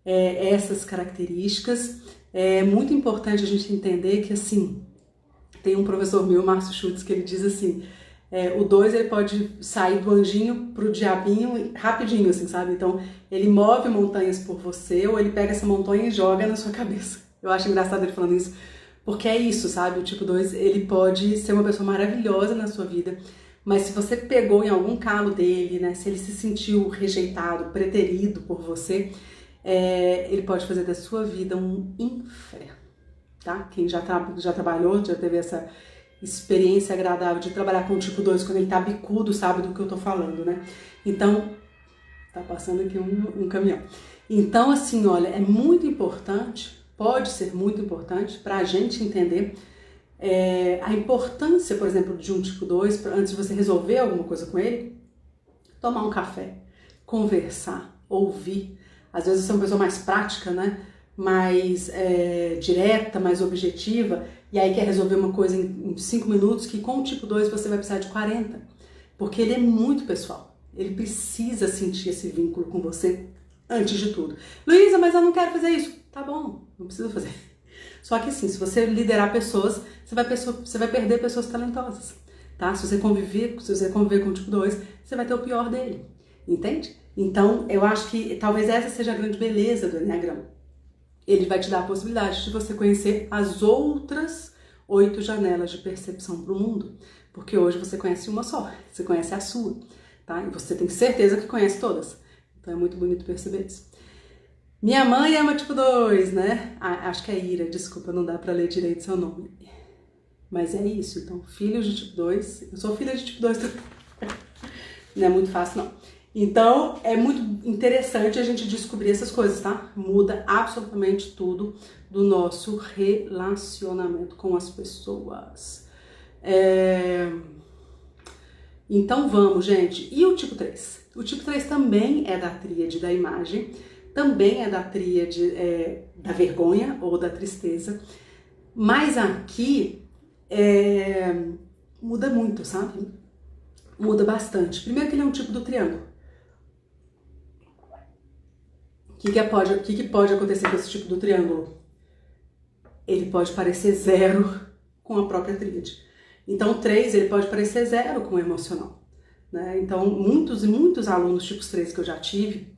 essas características. É muito importante a gente entender que, assim, tem um professor meu, Márcio Schutz, que ele diz assim, o 2 ele pode sair do anjinho pro diabinho rapidinho, assim, sabe? Então ele move montanhas por você ou ele pega essa montanha e joga na sua cabeça. Eu acho engraçado ele falando isso, porque é isso, sabe? O tipo 2 ele pode ser uma pessoa maravilhosa na sua vida, mas se você pegou em algum calo dele, né? Se ele se sentiu rejeitado, preterido por você, ele pode fazer da sua vida um inferno, tá? Quem já trabalhou, já teve essa experiência agradável de trabalhar com o tipo 2 quando ele tá bicudo, sabe do que eu tô falando, né? Então, tá passando aqui um caminhão. Então, assim, olha, é muito importante, pode ser muito importante pra gente entender a importância, por exemplo, de um tipo 2, antes de você resolver alguma coisa com ele, tomar um café, conversar, ouvir. Às vezes você é uma pessoa mais prática, né? Mais direta, mais objetiva, e aí quer resolver uma coisa em 5 minutos, que com o tipo 2 você vai precisar de 40, porque ele é muito pessoal, ele precisa sentir esse vínculo com você antes de tudo. Luísa, mas eu não quero fazer isso. Tá bom, não precisa fazer. Só que assim, se você liderar pessoas, você vai perder pessoas talentosas, tá? Se você conviver com o tipo 2, você vai ter o pior dele, entende? Então, eu acho que talvez essa seja a grande beleza do Enneagrama. Ele vai te dar a possibilidade de você conhecer as outras 8 janelas de percepção para o mundo. Porque hoje você conhece uma só, você conhece a sua, tá? E você tem certeza que conhece todas. Então é muito bonito perceber isso. Minha mãe é uma tipo 2, né? Acho que é Ira, desculpa, não dá para ler direito seu nome. Mas é isso, então, filhos de tipo 2, eu sou filha de tipo 2 também. Não é muito fácil, não. Então, é muito interessante a gente descobrir essas coisas, tá? Muda absolutamente tudo do nosso relacionamento com as pessoas. Então, vamos, gente. E o tipo 3? O tipo 3 também é da tríade da imagem, também é da tríade da vergonha ou da tristeza, mas aqui muda muito, sabe? Muda bastante. Primeiro que ele é um tipo do triângulo. O que pode acontecer com esse tipo do triângulo? Ele pode parecer 0 com a própria tríade. Então, o 3, ele pode parecer 0 com o emocional. Né? Então, muitos alunos tipos 3 que eu já tive,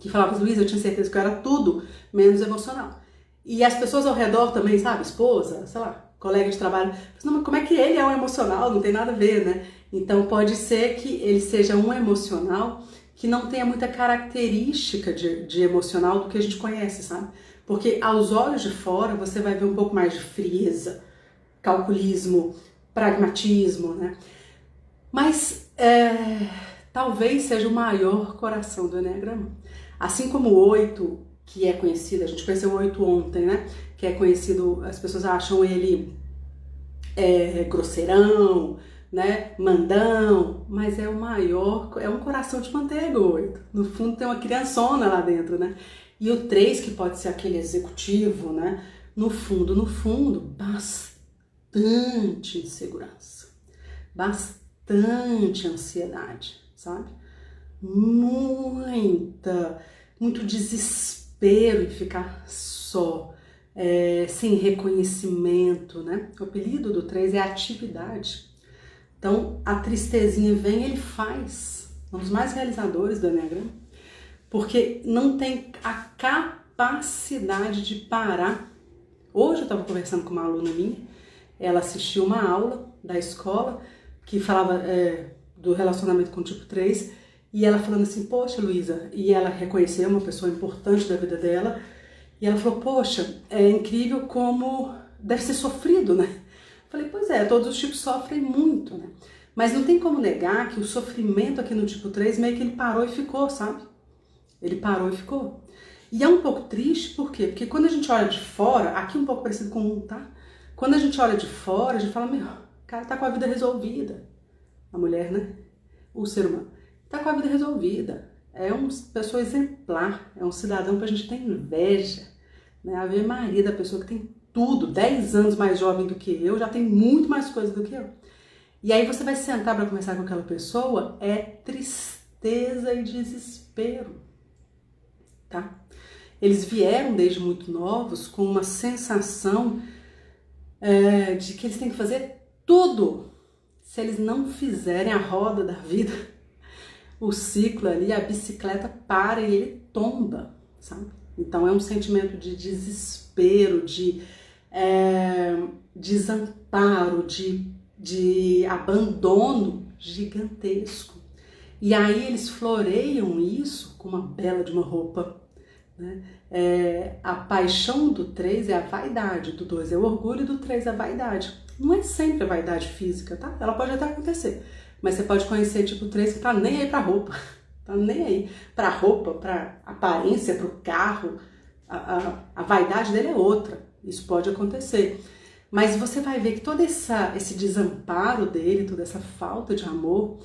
que falavam, Luísa, eu tinha certeza que eu era tudo menos emocional. E as pessoas ao redor também, sabe? Esposa, sei lá, colega de trabalho, não, mas como é que ele é um emocional? Não tem nada a ver, né? Então, pode ser que ele seja um emocional que não tenha muita característica de emocional do que a gente conhece, sabe? Porque aos olhos de fora você vai ver um pouco mais de frieza, calculismo, pragmatismo, né? Mas talvez seja o maior coração do Eneagrama. Assim como o 8, que é conhecido, a gente conheceu o 8 ontem, né? Que é conhecido, as pessoas acham ele grosseirão, né? Mandão, mas é o maior, é um coração de manteiga o 8. No fundo tem uma criançona lá dentro, né? E o 3, que pode ser aquele executivo, né? No fundo, bastante insegurança, bastante ansiedade, sabe? Muito desespero em ficar só, sem reconhecimento, né? O apelido do 3 é atividade. Então, a tristezinha vem, ele faz, um dos mais realizadores do Eneagrama, porque não tem a capacidade de parar. Hoje eu estava conversando com uma aluna minha, ela assistiu uma aula da escola que falava do relacionamento com o tipo 3, e ela falando assim, poxa, Luísa, e ela reconheceu uma pessoa importante da vida dela, e ela falou, poxa, é incrível como deve ser sofrido, né? Falei, pois é, todos os tipos sofrem muito, né? Mas não tem como negar que o sofrimento aqui no tipo 3 meio que ele parou e ficou, sabe? Ele parou e ficou. E é um pouco triste, por quê? Porque quando a gente olha de fora, aqui um pouco parecido com um, tá? Quando a gente olha de fora, a gente fala, meu, o cara tá com a vida resolvida. A mulher, né? O ser humano. Tá com a vida resolvida. É uma pessoa exemplar, é um cidadão pra gente ter inveja. Né? Ave Maria da pessoa que tem tudo, 10 anos mais jovem do que eu, já tem muito mais coisa do que eu. E aí você vai sentar para conversar com aquela pessoa, é tristeza e desespero, tá? Eles vieram desde muito novos com uma sensação de que eles têm que fazer tudo. Se eles não fizerem a roda da vida, o ciclo ali, a bicicleta para e ele tomba, sabe? Então é um sentimento de desespero, de desamparo, de abandono gigantesco. E aí eles floreiam isso com uma bela de uma roupa, né? A paixão do 3 é a vaidade, do 2 é o orgulho, do 3 é a vaidade. Não é sempre a vaidade física, tá? Ela pode até acontecer, mas você pode conhecer tipo 3 que tá nem aí pra roupa, tá nem aí pra roupa, pra aparência, pro carro. A vaidade dele é outra, isso pode acontecer. Mas você vai ver que todo esse desamparo dele, toda essa falta de amor,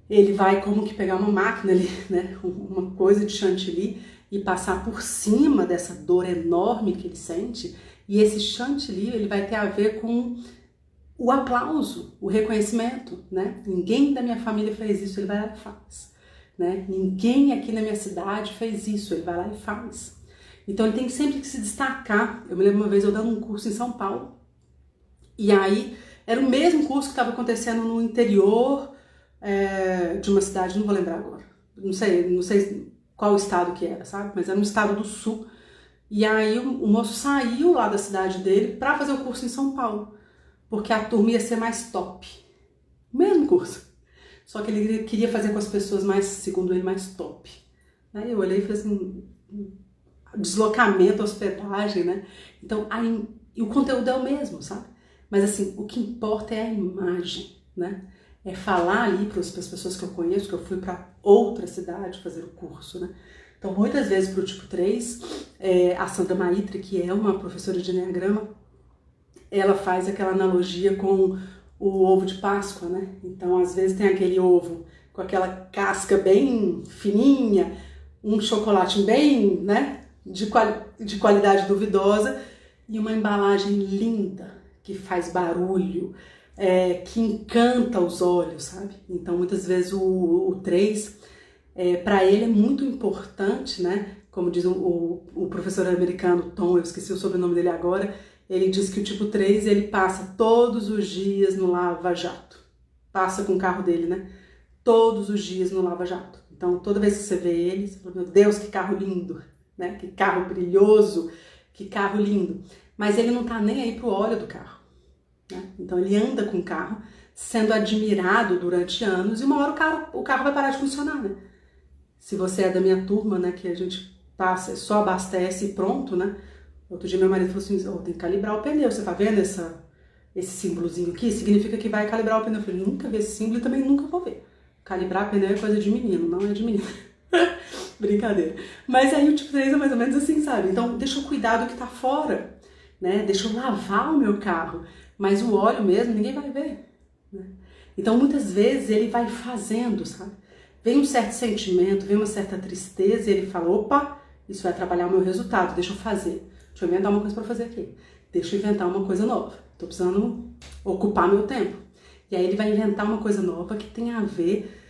ele vai como que pegar uma máquina ali, né, uma coisa de chantilly e passar por cima dessa dor enorme que ele sente. E esse chantilly, ele vai ter a ver com o aplauso, o reconhecimento, né? Ninguém da minha família fez isso, ele vai lá e faz, né? Ninguém aqui na minha cidade fez isso, ele vai lá e faz. Então ele tem sempre que se destacar. Eu me lembro uma vez eu dando um curso em São Paulo, e aí era o mesmo curso que estava acontecendo no interior de uma cidade, não vou lembrar agora, não sei qual estado que era, sabe? Mas era um estado do sul. E aí o moço saiu lá da cidade dele para fazer o curso em São Paulo, porque a turma ia ser mais top. O mesmo curso. Só que ele queria fazer com as pessoas mais, segundo ele, mais top. Aí eu olhei e falei assim, deslocamento, hospedagem, né? Então, aí, e o conteúdo é o mesmo, sabe? Mas assim, o que importa é a imagem, né? É falar ali para as pessoas que eu conheço, que eu fui para outra cidade fazer o curso, né? Então, muitas vezes para o tipo 3, a Sandra Maitri, que é uma professora de Eneagrama, ela faz aquela analogia com o ovo de Páscoa, né? Então, às vezes tem aquele ovo com aquela casca bem fininha, um chocolate bem, né, de qualidade duvidosa e uma embalagem linda, que faz barulho, que encanta os olhos, sabe? Então, muitas vezes o 3, para ele é muito importante, né? Como diz o professor americano Tom, eu esqueci o sobrenome dele agora, ele diz que o tipo 3, ele passa todos os dias no lava-jato. Passa com o carro dele, né? Todos os dias no lava-jato. Então, toda vez que você vê ele, você fala, meu Deus, que carro lindo, né? Que carro brilhoso, que carro lindo. Mas ele não tá nem aí pro óleo do carro, né? Então, ele anda com o carro, sendo admirado durante anos, e uma hora o carro vai parar de funcionar, né? Se você é da minha turma, né, que a gente passa, só abastece e pronto, né? Outro dia meu marido falou assim, tem que calibrar o pneu, você tá vendo esse símbolozinho aqui? Significa que vai calibrar o pneu. Eu falei, nunca vi esse símbolo e também nunca vou ver. Calibrar pneu é coisa de menino, não é de menino. Brincadeira. Mas aí o tipo 3 é mais ou menos assim, sabe? Então, deixa eu cuidar do que tá fora, né? Deixa eu lavar o meu carro. Mas o óleo mesmo, ninguém vai ver, né? Então, muitas vezes, ele vai fazendo, sabe? Vem um certo sentimento, vem uma certa tristeza e ele fala, opa, isso vai atrapalhar o meu resultado, deixa eu fazer. Deixa eu inventar uma coisa pra fazer aqui. Deixa eu inventar uma coisa nova. Tô precisando ocupar meu tempo. E aí ele vai inventar uma coisa nova que tem a ver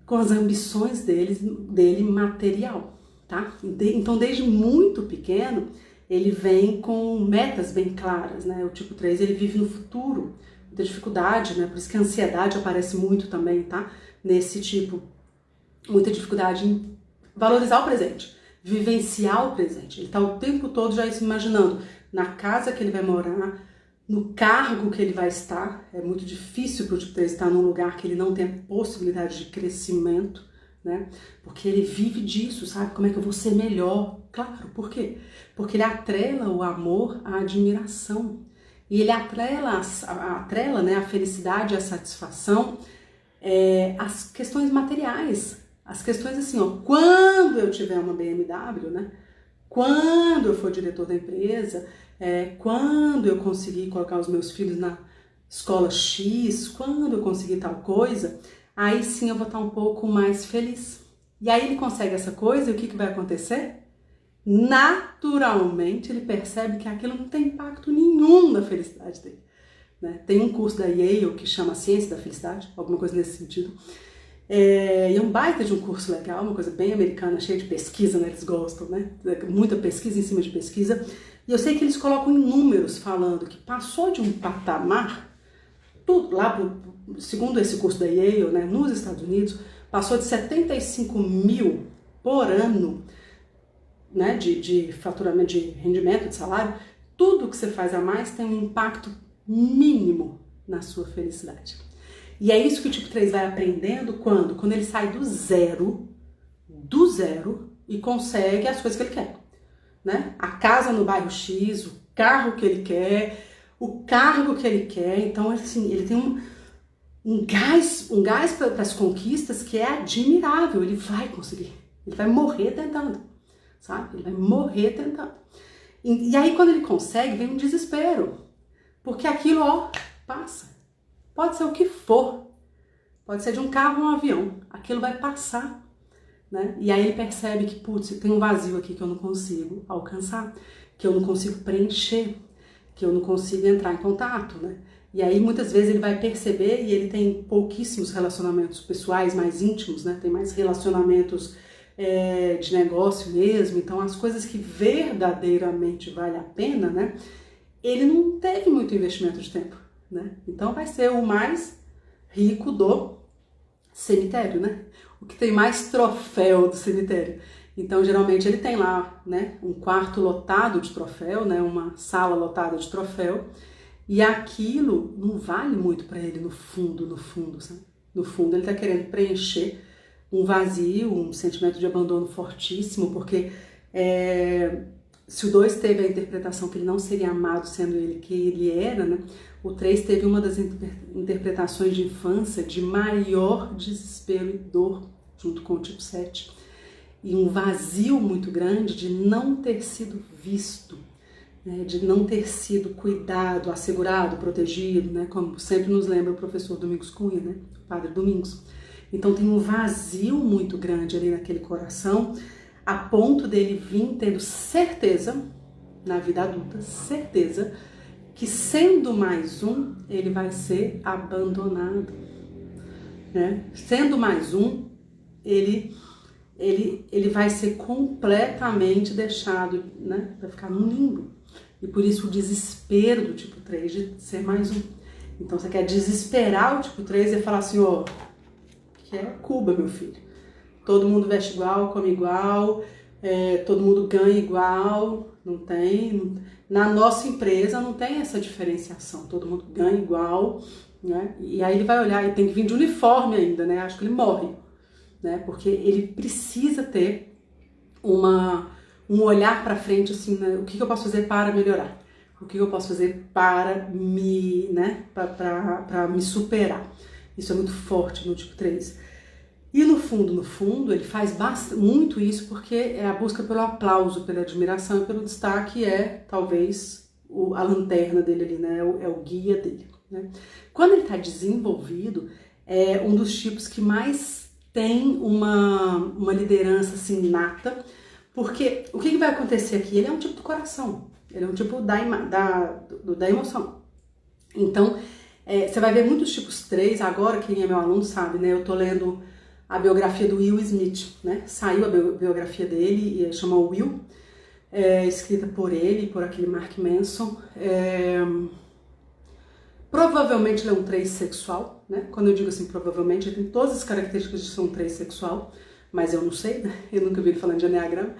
com as ambições dele material, tá? Então, desde muito pequeno, ele vem com metas bem claras, né? O tipo 3, ele vive no futuro, muita dificuldade, né? Por isso que a ansiedade aparece muito também, tá? Nesse tipo, muita dificuldade em valorizar o presente, vivenciar o presente. Ele tá o tempo todo já se imaginando na casa que ele vai morar, no cargo que ele vai estar. É muito difícil para o tipo 3 estar num lugar que ele não tem a possibilidade de crescimento, né? Porque ele vive disso, sabe? Como é que eu vou ser melhor? Claro, por quê? Porque ele atrela o amor à admiração. E ele atrela, né, a felicidade e a satisfação às questões materiais. As questões assim, ó, quando eu tiver uma BMW, né? Quando eu for diretor da empresa, quando eu conseguir colocar os meus filhos na escola X, quando eu conseguir tal coisa, aí sim eu vou estar um pouco mais feliz. E aí ele consegue essa coisa e o que vai acontecer? Naturalmente ele percebe que aquilo não tem impacto nenhum na felicidade dele, né? Tem um curso da Yale que chama Ciência da Felicidade, alguma coisa nesse sentido. E é um baita de um curso legal, uma coisa bem americana, cheia de pesquisa, né? Eles gostam, né? Muita pesquisa em cima de pesquisa. E eu sei que eles colocam em números falando que passou de um patamar, tudo lá, segundo esse curso da Yale, né, nos Estados Unidos, passou de 75 mil por ano, né, de faturamento, de rendimento, de salário. Tudo que você faz a mais tem um impacto mínimo na sua felicidade. E é isso que o tipo 3 vai aprendendo quando ele sai do zero e consegue as coisas que ele quer, né? A casa no bairro X, o carro que ele quer, o cargo que ele quer. Então, assim, ele tem um gás para as conquistas que é admirável. Ele vai conseguir, ele vai morrer tentando, sabe? Ele vai morrer tentando. E aí, quando ele consegue, vem um desespero, porque aquilo, ó, passa. Pode ser o que for, pode ser de um carro ou um avião, aquilo vai passar, né? E aí ele percebe que, putz, tem um vazio aqui que eu não consigo alcançar, que eu não consigo preencher, que eu não consigo entrar em contato, né? E aí muitas vezes ele vai perceber, e ele tem pouquíssimos relacionamentos pessoais mais íntimos, né? Tem mais relacionamentos de negócio mesmo, então as coisas que verdadeiramente vale a pena, né? Ele não teve muito investimento de tempo, né? Então vai ser o mais rico do cemitério, né? O que tem mais troféu do cemitério. Então geralmente ele tem lá, né, um quarto lotado de troféu, né, uma sala lotada de troféu, e aquilo não vale muito para ele no fundo, sabe? No fundo ele tá querendo preencher um vazio, um sentimento de abandono fortíssimo, porque se o 2 teve a interpretação que ele não seria amado sendo ele quem ele era, né? O 3 teve uma das interpretações de infância de maior desespero e dor, junto com o tipo 7. E um vazio muito grande de não ter sido visto, né? De não ter sido cuidado, assegurado, protegido, né? Como sempre nos lembra o professor Domingos Cunha, né? O padre Domingos. Então tem um vazio muito grande ali naquele coração, a ponto dele vir tendo certeza, na vida adulta, certeza, que sendo mais um, ele vai ser abandonado, né? Sendo mais um, ele vai ser completamente deixado, né? Vai ficar num limbo. E por isso o desespero do tipo 3 de ser mais um. Então você quer desesperar o tipo 3 e falar assim, ó, que é Cuba, meu filho. Todo mundo veste igual, come igual, todo mundo ganha igual, não tem. Na nossa empresa não tem essa diferenciação, todo mundo ganha igual, né? E aí ele vai olhar e tem que vir de uniforme ainda, né? Acho que ele morre, né? Porque ele precisa ter um olhar para frente, assim, né? O que eu posso fazer para melhorar? O que eu posso fazer para me, né? Para me superar? Isso é muito forte no tipo 3. E no fundo, ele faz muito isso porque é a busca pelo aplauso, pela admiração e pelo destaque, talvez a lanterna dele ali, né? É o guia dele, né? Quando ele está desenvolvido, é um dos tipos que mais tem uma liderança assim inata, porque o que vai acontecer aqui? Ele é um tipo do coração, ele é um tipo da emoção. Então, você vai ver muitos tipos 3, agora quem é meu aluno sabe, né? Eu tô lendo a biografia do Will Smith, né? Saiu a biografia dele, e chama Will, escrita por ele, por aquele Mark Manson. Provavelmente ele é um 3 sexual, né? Quando eu digo assim, provavelmente, ele tem todas as características de ser um 3 sexual, mas eu não sei, né? Eu nunca vi ele falando de Enneagrama.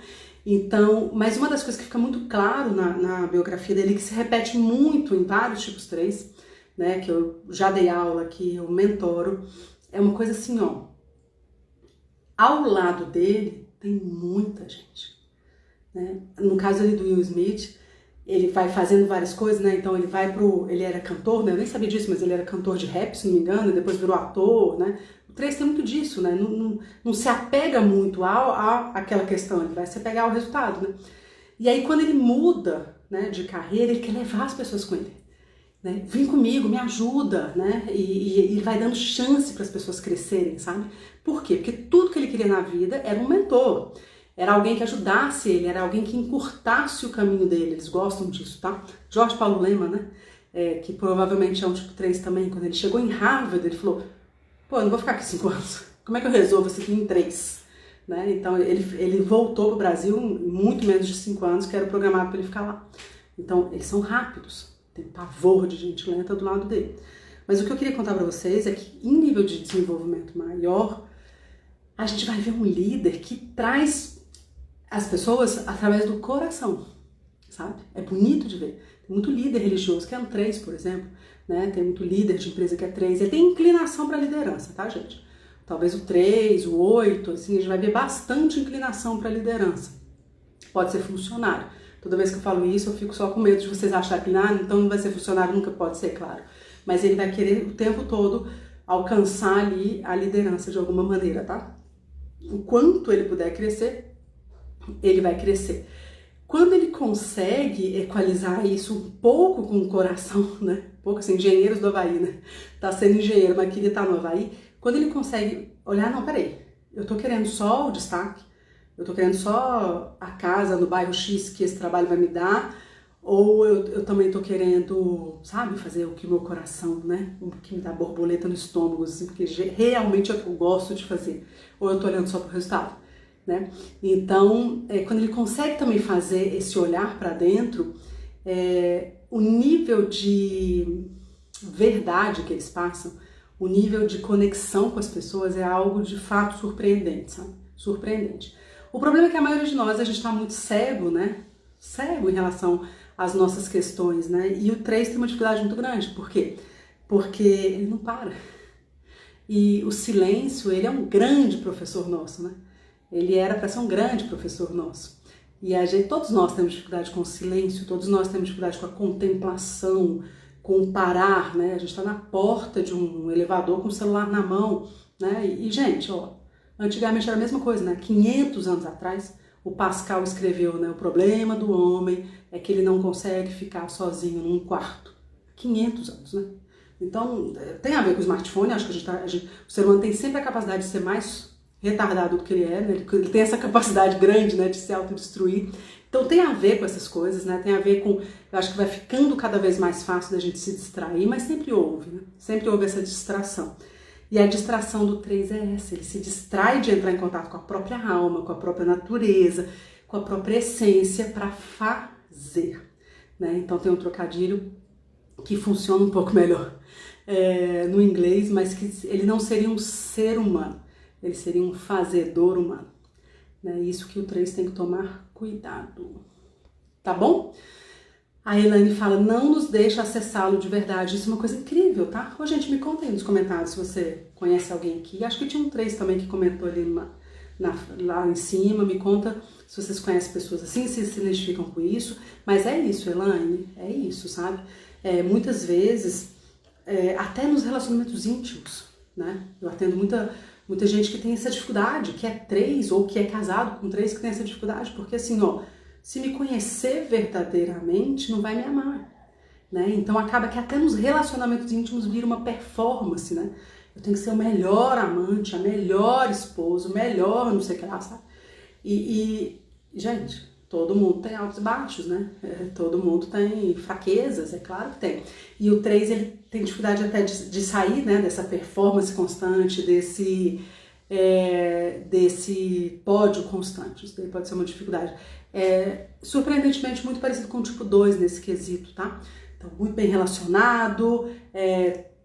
Então, mas uma das coisas que fica muito claro na biografia dele, que se repete muito em vários tipos 3, né? Que eu já dei aula, que eu mentoro, é uma coisa assim, ó. Ao lado dele tem muita gente, né? No caso ali do Will Smith, ele vai fazendo várias coisas, né? Então ele era cantor, né? Eu nem sabia disso, mas ele era cantor de rap, se não me engano, e depois virou ator, né? O 3 tem muito disso, né? Não se apega muito àquela questão, ele vai se apegar ao resultado, né? E aí quando ele muda, né, de carreira, ele quer levar as pessoas com ele, né? Vem comigo, me ajuda, né? E vai dando chance para as pessoas crescerem, sabe? Por quê? Porque tudo que ele queria na vida era um mentor, era alguém que ajudasse ele, era alguém que encurtasse o caminho dele. Eles gostam disso, tá? Jorge Paulo Lemann, né? Que provavelmente é um tipo 3 também, quando ele chegou em Harvard, ele falou, pô, eu não vou ficar aqui 5 anos, como é que eu resolvo isso aqui em 3? Né? Então ele voltou para o Brasil em muito menos de 5 anos, que era programado para ele ficar lá. Então eles são rápidos. Tem pavor de gente lenta do lado dele. Mas o que eu queria contar para vocês é que em nível de desenvolvimento maior, a gente vai ver um líder que traz as pessoas através do coração, sabe? É bonito de ver. Tem muito líder religioso que é um 3, por exemplo, né? Tem muito líder de empresa que é 3. Ele tem inclinação para liderança, tá, gente? Talvez o 3, o 8, assim, a gente vai ver bastante inclinação para liderança. Pode ser funcionário. Toda vez que eu falo isso, eu fico só com medo de vocês acharem que então não vai ser funcionário, nunca pode ser, claro. Mas ele vai querer o tempo todo alcançar ali a liderança de alguma maneira, tá? O quanto ele puder crescer, ele vai crescer. Quando ele consegue equalizar isso um pouco com o coração, né? Um pouco assim, engenheiros do Havaí, né? Tá sendo engenheiro, mas queria estar no Havaí. Quando ele consegue olhar, não, peraí, eu tô querendo só o destaque, eu tô querendo só a casa no bairro X que esse trabalho vai me dar, ou eu também tô querendo, sabe, fazer o que o meu coração, né, o que me dá borboleta no estômago, assim, porque realmente é o que eu gosto de fazer, ou eu tô olhando só pro resultado, né? Então, quando ele consegue também fazer esse olhar para dentro, o nível de verdade que eles passam, o nível de conexão com as pessoas é algo de fato surpreendente, sabe? Surpreendente. O problema é que a maioria de nós, a gente está muito cego, né? Cego em relação às nossas questões, né? E o 3 tem uma dificuldade muito grande. Por quê? Porque ele não para. E o silêncio, ele é um grande professor nosso, né? Ele era para ser um grande professor nosso. E todos nós temos dificuldade com o silêncio, todos nós temos dificuldade com a contemplação, com o parar, né? A gente está na porta de um elevador com o celular na mão, né? E gente, ó, antigamente era a mesma coisa, né? 500 anos atrás, o Pascal escreveu, né? O problema do homem é que ele não consegue ficar sozinho num quarto. 500 anos, né? Então, tem a ver com o smartphone, acho que o ser humano tem sempre a capacidade de ser mais retardado do que ele é, né? Ele tem essa capacidade grande, né, de se autodestruir. Então tem a ver com essas coisas, né? Tem a ver com, eu acho que vai ficando cada vez mais fácil da gente se distrair, mas sempre houve, né? Sempre houve essa distração. E a distração do 3 é essa, ele se distrai de entrar em contato com a própria alma, com a própria natureza, com a própria essência para fazer, né? Então tem um trocadilho que funciona um pouco melhor no inglês, mas que ele não seria um ser humano, ele seria um fazedor humano. É isso que o 3 tem que tomar cuidado, tá bom? A Elaine fala, não nos deixa acessá-lo de verdade. Isso é uma coisa incrível, tá? Ô, gente, me conta aí nos comentários se você conhece alguém aqui. Acho que tinha um 3 também que comentou ali lá em cima. Me conta se vocês conhecem pessoas assim, se se identificam com isso. Mas é isso, Elaine, é isso, sabe? Muitas vezes, até nos relacionamentos íntimos, né? Eu atendo muita gente que tem essa dificuldade, que é 3 ou que é casado com 3 que tem essa dificuldade, porque assim, ó, se me conhecer verdadeiramente, não vai me amar, né? Então acaba que até nos relacionamentos íntimos vira uma performance, né? Eu tenho que ser o melhor amante, a melhor esposa, o melhor não sei o que lá, sabe? Gente, todo mundo tem altos e baixos, né? Todo mundo tem fraquezas, é claro que tem. E o 3, ele tem dificuldade até de sair, né, dessa performance constante, desse pódio constante. Isso daí pode ser uma dificuldade. Surpreendentemente muito parecido com o tipo 2 nesse quesito, tá? Então, muito bem relacionado,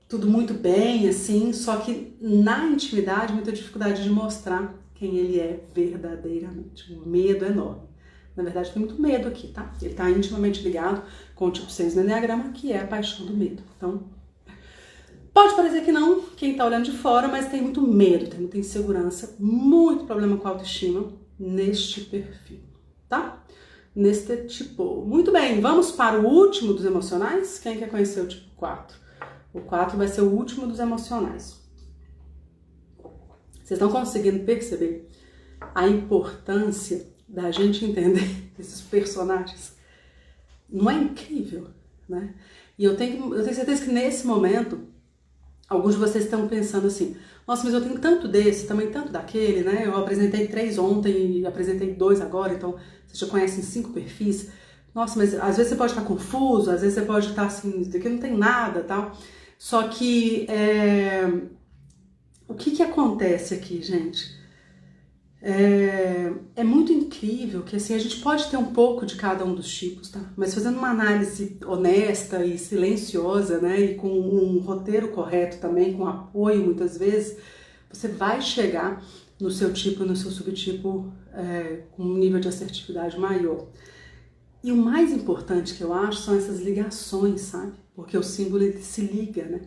tudo muito bem, assim, só que na intimidade, muita dificuldade de mostrar quem ele é verdadeiramente. Um medo enorme. Na verdade, tem muito medo aqui, tá? Ele tá intimamente ligado com o tipo 6 no Enneagrama, que é a paixão do medo. Então, pode parecer que não, quem tá olhando de fora, mas tem muito medo, tem muita insegurança, muito problema com a autoestima neste perfil, tá? Neste tipo. Muito bem, vamos para o último dos emocionais? Quem quer conhecer o tipo 4? O 4 vai ser o último dos emocionais. Vocês estão conseguindo perceber a importância da gente entender esses personagens? Não é incrível, né? E eu tenho certeza que nesse momento, alguns de vocês estão pensando assim, nossa, mas eu tenho tanto desse, também tanto daquele, né? Eu apresentei 3 ontem e apresentei 2 agora, então vocês já conhecem 5 perfis. Nossa, mas às vezes você pode estar confuso, às vezes você pode estar assim, isso daqui não tem nada, tal. Só que o que acontece aqui, gente? É muito incrível que assim, a gente pode ter um pouco de cada um dos tipos, tá? Mas fazendo uma análise honesta e silenciosa, né? E com um roteiro correto também, com apoio muitas vezes, você vai chegar no seu tipo e no seu subtipo com um nível de assertividade maior. E o mais importante que eu acho são essas ligações, sabe? Porque o símbolo ele se liga, né?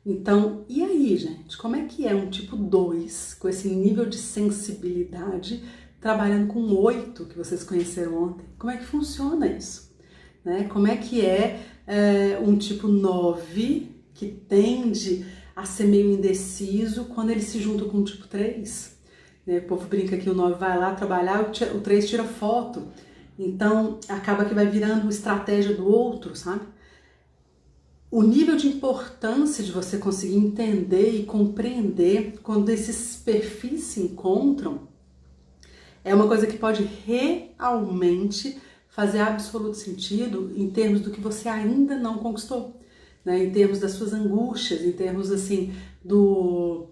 Então, e aí, gente? Como é que é um tipo 2, com esse nível de sensibilidade, trabalhando com 8 que vocês conheceram ontem? Como é que funciona isso? Né? Como é que um tipo 9 que tende a ser meio indeciso quando ele se junta com o tipo 3? Né? O povo brinca que o 9 vai lá trabalhar, o 3 tira foto. Então, acaba que vai virando estratégia do outro, sabe? O nível de importância de você conseguir entender e compreender quando esses perfis se encontram é uma coisa que pode realmente fazer absoluto sentido em termos do que você ainda não conquistou, né? Em termos das suas angústias, em termos assim do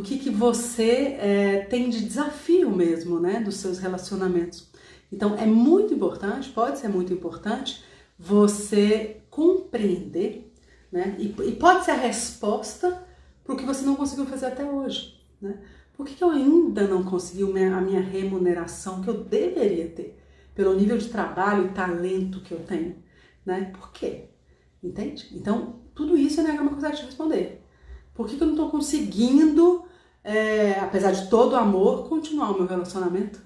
que você tem de desafio mesmo, né? Dos seus relacionamentos. Então é muito importante, pode ser muito importante você compreender, né? E pode ser a resposta para o que você não conseguiu fazer até hoje, né? Por que eu ainda não consegui a minha remuneração que eu deveria ter pelo nível de trabalho e talento que eu tenho, né? Por quê? Entende? Então, tudo isso o Enneagrama consegue te responder. Por que eu não estou conseguindo, apesar de todo o amor, continuar o meu relacionamento?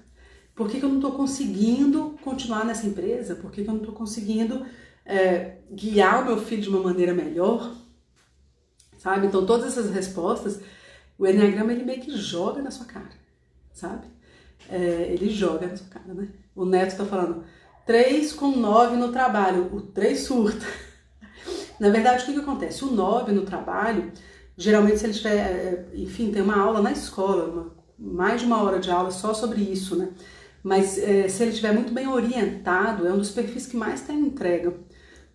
Por que eu não estou conseguindo continuar nessa empresa? Por que eu não estou conseguindo guiar o meu filho de uma maneira melhor, sabe? Então todas essas respostas, o Enneagrama ele meio que joga na sua cara, sabe? Ele joga na sua cara, né? O Neto tá falando 3 com 9 no trabalho, o 3 surta. Na verdade, o que acontece? O 9 no trabalho, geralmente se ele tiver, enfim, tem uma aula na escola, mais de 1 hora de aula só sobre isso, né? Mas se ele estiver muito bem orientado, é um dos perfis que mais tem entrega,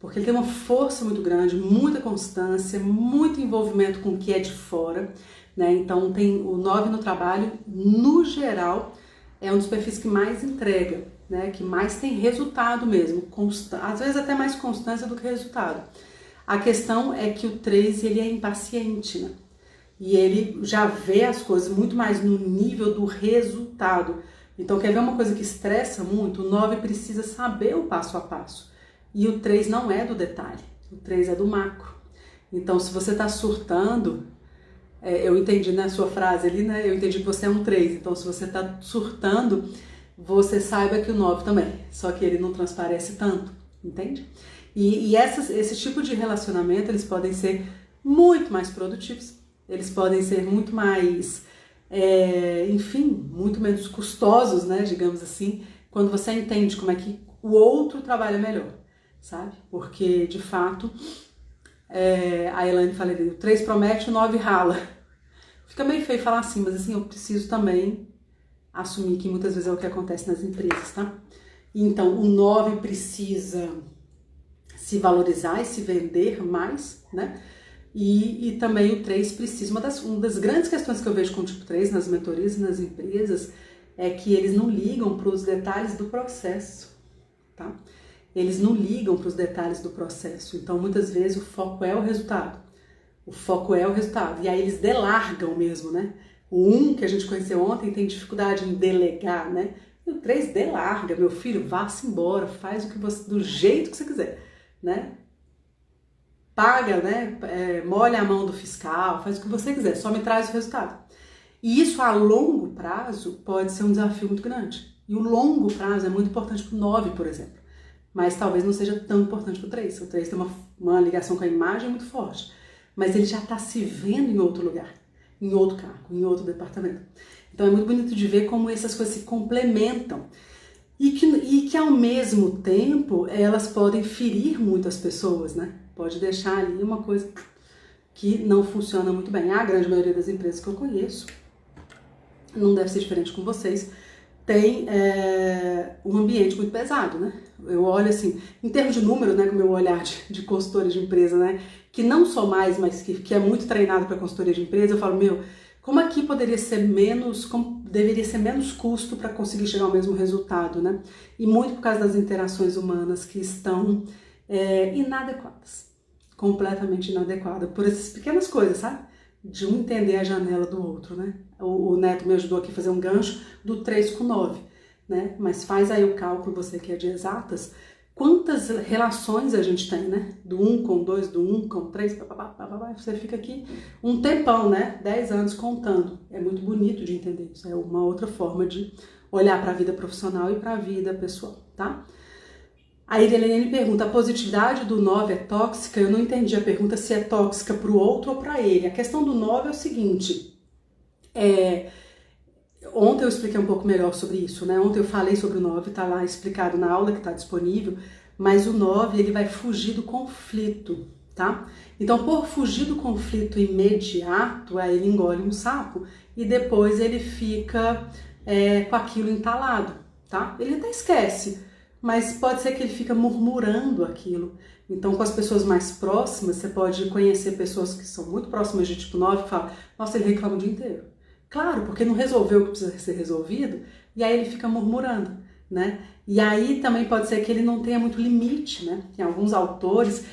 porque ele tem uma força muito grande, muita constância, muito envolvimento com o que é de fora, né? Então tem o 9 no trabalho, no geral, é um dos perfis que mais entrega, né? Que mais tem resultado mesmo, às vezes até mais constância do que resultado. A questão é que o 3 ele é impaciente, né? E ele já vê as coisas muito mais no nível do resultado. Então, quer ver uma coisa que estressa muito? O 9 precisa saber o passo a passo. E o 3 não é do detalhe, o 3 é do macro. Então, se você está surtando, eu entendi na sua frase ali, né? Eu entendi que você é um 3. Então, se você está surtando, você saiba que o 9 também. Só que ele não transparece tanto, entende? E esse tipo de relacionamento, eles podem ser muito mais produtivos. Eles podem ser muito mais, enfim, muito menos custosos, né, digamos assim, quando você entende como é que o outro trabalha melhor, sabe? Porque, de fato, a Elaine fala ali, o 3 promete, o 9 rala. Fica meio feio falar assim, mas assim, eu preciso também assumir que muitas vezes é o que acontece nas empresas, tá? Então, o 9 precisa se valorizar e se vender mais, né? E também o 3 precisa, uma das grandes questões que eu vejo com o tipo 3 nas mentorias e nas empresas é que eles não ligam para os detalhes do processo, tá? Eles não ligam para os detalhes do processo, então muitas vezes o foco é o resultado. O foco é o resultado, e aí eles delargam mesmo, né? O 1 que a gente conheceu ontem tem dificuldade em delegar, né? E o 3 delarga, meu filho, vá-se embora, faz o que você, do jeito que você quiser, né? Paga, né? Molha a mão do fiscal, faz o que você quiser, só me traz o resultado. E isso a longo prazo pode ser um desafio muito grande. E o longo prazo é muito importante para o 9, por exemplo. Mas talvez não seja tão importante para o 3. O 3 tem uma ligação com a imagem muito forte. Mas ele já está se vendo em outro lugar, em outro cargo, em outro departamento. Então é muito bonito de ver como essas coisas se complementam. E que ao mesmo tempo elas podem ferir muitas pessoas, né? Pode deixar ali uma coisa que não funciona muito bem. A grande maioria das empresas que eu conheço, não deve ser diferente com vocês, tem um ambiente muito pesado, né? Eu olho assim, em termos de número, né, com o meu olhar de consultora de empresa, né, que não sou mais, mas que é muito treinado para consultoria de empresa, eu falo, meu, como aqui poderia ser menos, como deveria ser menos custo para conseguir chegar ao mesmo resultado, né? E muito por causa das interações humanas que estão inadequadas, completamente inadequadas, por essas pequenas coisas, sabe? De um entender a janela do outro, né? O Neto me ajudou aqui a fazer um gancho do 3 com 9, né? Mas faz aí o cálculo, você que é de exatas, quantas relações a gente tem, né? Do 1 com 2, do 1 com 3, você fica aqui um tempão, né? 10 anos contando. É muito bonito de entender isso, é uma outra forma de olhar para a vida profissional e para a vida pessoal, tá? A Irene pergunta, a positividade do 9 é tóxica? Eu não entendi a pergunta se é tóxica para o outro ou para ele. A questão do 9 é o seguinte, ontem eu expliquei um pouco melhor sobre isso, né? Ontem eu falei sobre o 9, tá lá explicado na aula que tá disponível, mas o 9 ele vai fugir do conflito, tá? Então, por fugir do conflito imediato, aí ele engole um sapo e depois ele fica com aquilo entalado, tá? Ele até esquece, mas pode ser que ele fica murmurando aquilo. Então, com as pessoas mais próximas, você pode conhecer pessoas que são muito próximas de tipo 9 que falam, nossa, ele reclama o dia inteiro. Claro, porque não resolveu o que precisa ser resolvido, e aí ele fica murmurando, né? E aí também pode ser que ele não tenha muito limite, né? Tem alguns autores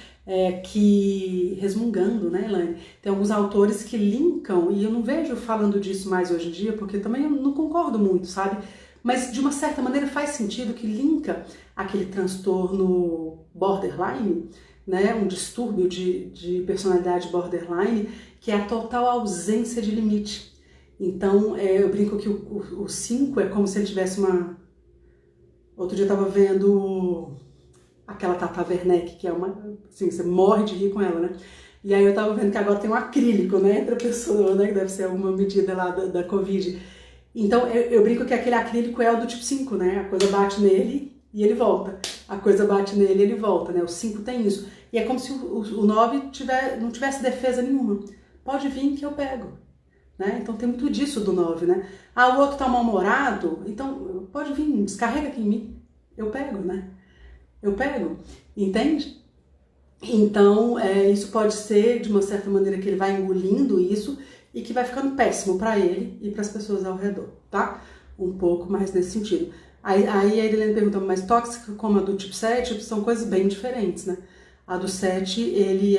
que, resmungando, né, Elaine? Tem alguns autores que linkam, e eu não vejo falando disso mais hoje em dia, porque também eu não concordo muito, sabe? Mas de uma certa maneira faz sentido que linka aquele transtorno borderline, né? Um distúrbio de personalidade borderline, que é a total ausência de limite. Então, eu brinco que o 5 é como se ele tivesse uma... Outro dia eu tava vendo aquela Tata Werneck, que é uma... Assim, você morre de rir com ela, né? E aí eu tava vendo que agora tem um acrílico, né, entre a pessoa, né? Que deve ser alguma medida lá da Covid. Então, eu brinco que aquele acrílico é o do tipo 5, né? A coisa bate nele e ele volta. A coisa bate nele e ele volta, né? O 5 tem isso. E é como se o 9 não tivesse defesa nenhuma. Pode vir que eu pego. né? Então tem muito disso do 9, né? Ah, o outro tá mal-humorado, então pode vir, descarrega aqui em mim. Eu pego, né? Eu pego, entende? Então, isso pode ser, de uma certa maneira, que ele vai engolindo isso e que vai ficando péssimo para ele e para as pessoas ao redor, tá? Um pouco mais nesse sentido. Aí a Irene pergunta, mas tóxica como a do tipo 7, são coisas bem diferentes, né? A do 7, ele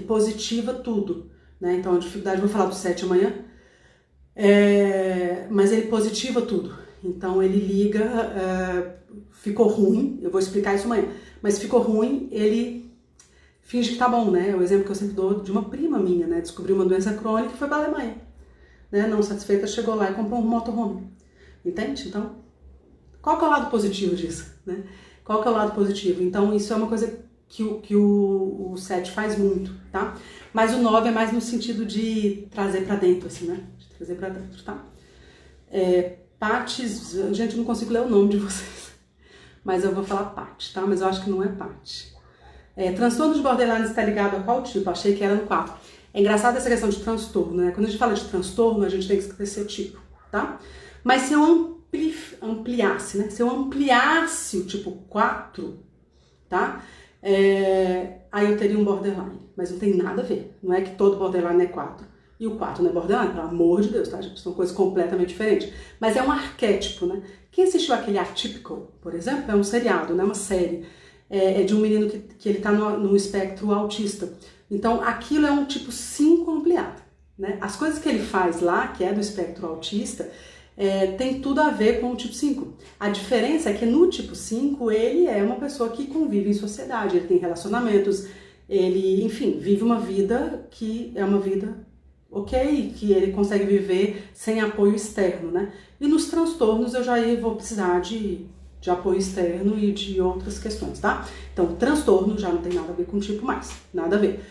positiva tudo, né? Então, a dificuldade, vou falar do 7 amanhã, mas ele positiva tudo. Então, ele liga, ficou ruim, eu vou explicar isso amanhã, mas ficou ruim, ele finge que tá bom, né? É o exemplo que eu sempre dou de uma prima minha, né? Descobriu uma doença crônica e foi pra Alemanha, né? Não satisfeita, chegou lá e comprou um motorhome. Entende? Então, qual que é o lado positivo disso, né? Qual que é o lado positivo? Então, isso é uma coisa que o 7 faz muito, tá? Mas o 9 é mais no sentido de trazer pra dentro, assim, né? De trazer pra dentro, tá? Pates, gente, eu não consigo ler o nome de vocês, mas eu vou falar Pat, tá? Mas eu acho que não é Pat. Transtorno de borderline está ligado a qual tipo? Achei que era no 4. É engraçado essa questão de transtorno, né? Quando a gente fala de transtorno, a gente tem que esquecer o tipo, tá? Mas se eu ampliasse, né? Se eu ampliasse o tipo 4, tá? Aí eu teria um borderline. Mas não tem nada a ver. Não é que todo borderline é 4. E o 4 não é borderline, pelo amor de Deus, tá, gente? São coisas completamente diferentes. Mas é um arquétipo, né? Quem assistiu aquele Atypical, por exemplo, é um seriado, né? Uma série. É de um menino que ele tá no espectro autista. Então, aquilo é um tipo 5 ampliado, né? As coisas que ele faz lá, que é do espectro autista, tem tudo a ver com o tipo 5. A diferença é que no tipo 5, ele é uma pessoa que convive em sociedade, ele tem relacionamentos, ele, enfim, vive uma vida que é uma vida ok, que ele consegue viver sem apoio externo, né? E nos transtornos eu já vou precisar de apoio externo e de outras questões, tá? Então, transtorno já não tem nada a ver com tipo mais, nada a ver.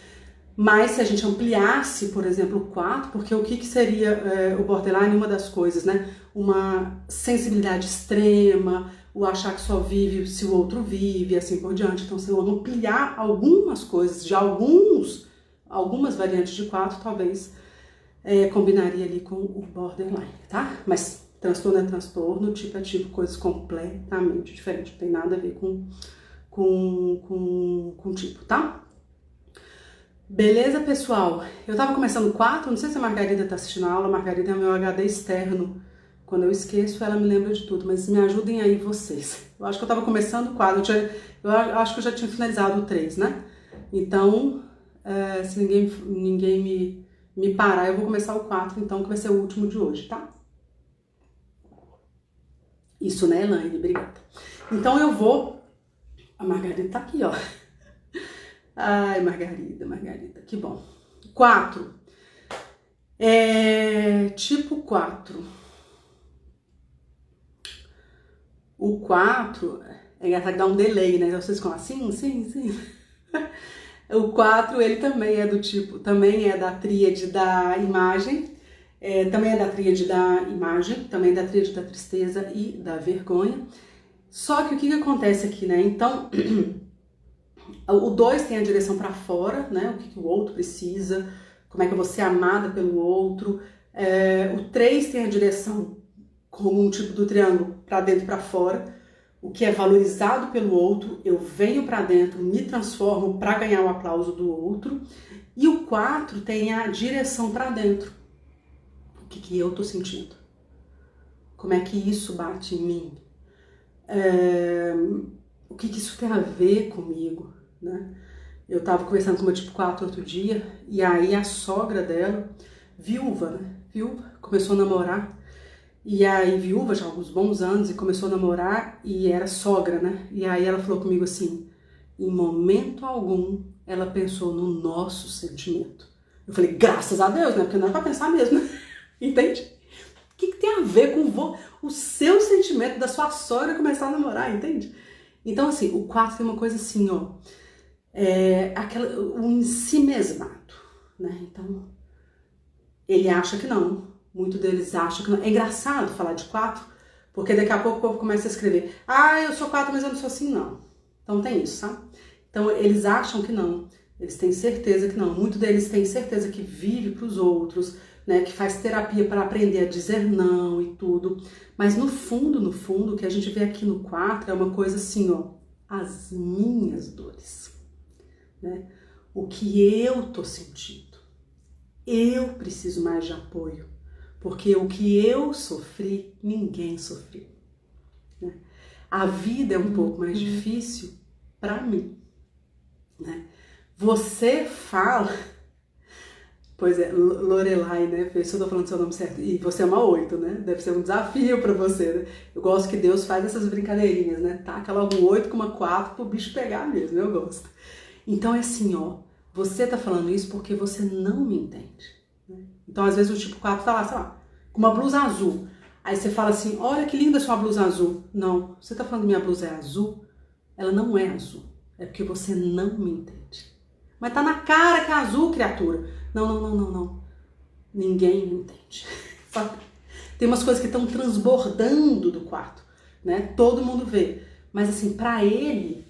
Mas se a gente ampliasse, por exemplo, o 4, porque o que seria o borderline? Uma das coisas, né? Uma sensibilidade extrema, o achar que só vive se o outro vive, assim por diante. Então, se eu ampliar algumas coisas de algumas variantes de 4, talvez combinaria ali com o borderline, tá? Mas transtorno é transtorno, tipo é tipo, coisas completamente diferentes, não tem nada a ver com tipo, tá? Beleza, pessoal? Eu tava começando 4, não sei se a Margarida tá assistindo a aula, a Margarida é meu HD externo. Quando eu esqueço, ela me lembra de tudo, mas me ajudem aí vocês. Eu acho que eu tava começando o 4, eu acho que eu já tinha finalizado o 3, né? Então, se ninguém me parar, eu vou começar o 4, então, que vai ser o último de hoje, tá? Isso, né, Elaine? Obrigada. Então eu vou... A Margarida tá aqui, ó. Ai, Margarida, que bom. 4. Tipo 4. O 4... É engraçado que dá um delay, né? Vocês ficam assim, sim. O 4, ele também é do tipo... Também é da tríade da imagem. Também é da tríade da imagem. Também é da tríade da tristeza e da vergonha. Só que o que acontece aqui, né? Então... O 2 tem a direção para fora, né? O que o outro precisa, como é que eu vou ser amada pelo outro. O 3 tem a direção como um tipo do triângulo para dentro e para fora. O que é valorizado pelo outro, eu venho para dentro, me transformo para ganhar o aplauso do outro. E o 4 tem a direção para dentro. O que eu tô sentindo? Como é que isso bate em mim? O que isso tem a ver comigo, né? Eu tava conversando com uma tipo 4 outro dia, e aí a sogra dela, viúva, né? Viúva, começou a namorar, e aí viúva já há alguns bons anos, e começou a namorar, e era sogra, né? E aí ela falou comigo assim, em momento algum, ela pensou no nosso sentimento. Eu falei, graças a Deus, né? Porque não é pra pensar mesmo, né? Entende? O que tem a ver com o seu sentimento da sua sogra começar a namorar, entende? Então, assim, o 4 tem uma coisa assim, ó, o em si mesmado, né? Então, ele acha que não, muitos deles acham que não. É engraçado falar de 4, porque daqui a pouco o povo começa a escrever, eu sou 4, mas eu não sou assim, não. Então tem isso, sabe? Então, eles acham que não, eles têm certeza que não. Muitos deles têm certeza que vive para os outros, né, que faz terapia para aprender a dizer não e tudo. Mas no fundo, o que a gente vê aqui no 4 é uma coisa assim, ó, as minhas dores, né? O que eu tô sentindo. Eu preciso mais de apoio, porque o que eu sofri, ninguém sofreu, né? A vida é um pouco mais difícil para mim, né? Você fala, pois é, Lorelai, né? Vê se eu tô falando seu nome certo. E você é uma 8, né? Deve ser um desafio para você, né? Eu gosto que Deus faz essas brincadeirinhas, né? Taca logo um 8 com uma 4 pro bicho pegar mesmo, eu gosto. Então é assim, ó, você tá falando isso porque você não me entende, né? Então às vezes o tipo 4 tá lá, sei lá, com uma blusa azul. Aí você fala assim, olha que linda sua blusa azul. Não, você tá falando que minha blusa é azul? Ela não é azul. É porque você não me entende. Mas tá na cara que é azul, criatura. Não. Ninguém me entende. Sabe? Tem umas coisas que estão transbordando do quarto, né? Todo mundo vê. Mas assim, pra ele...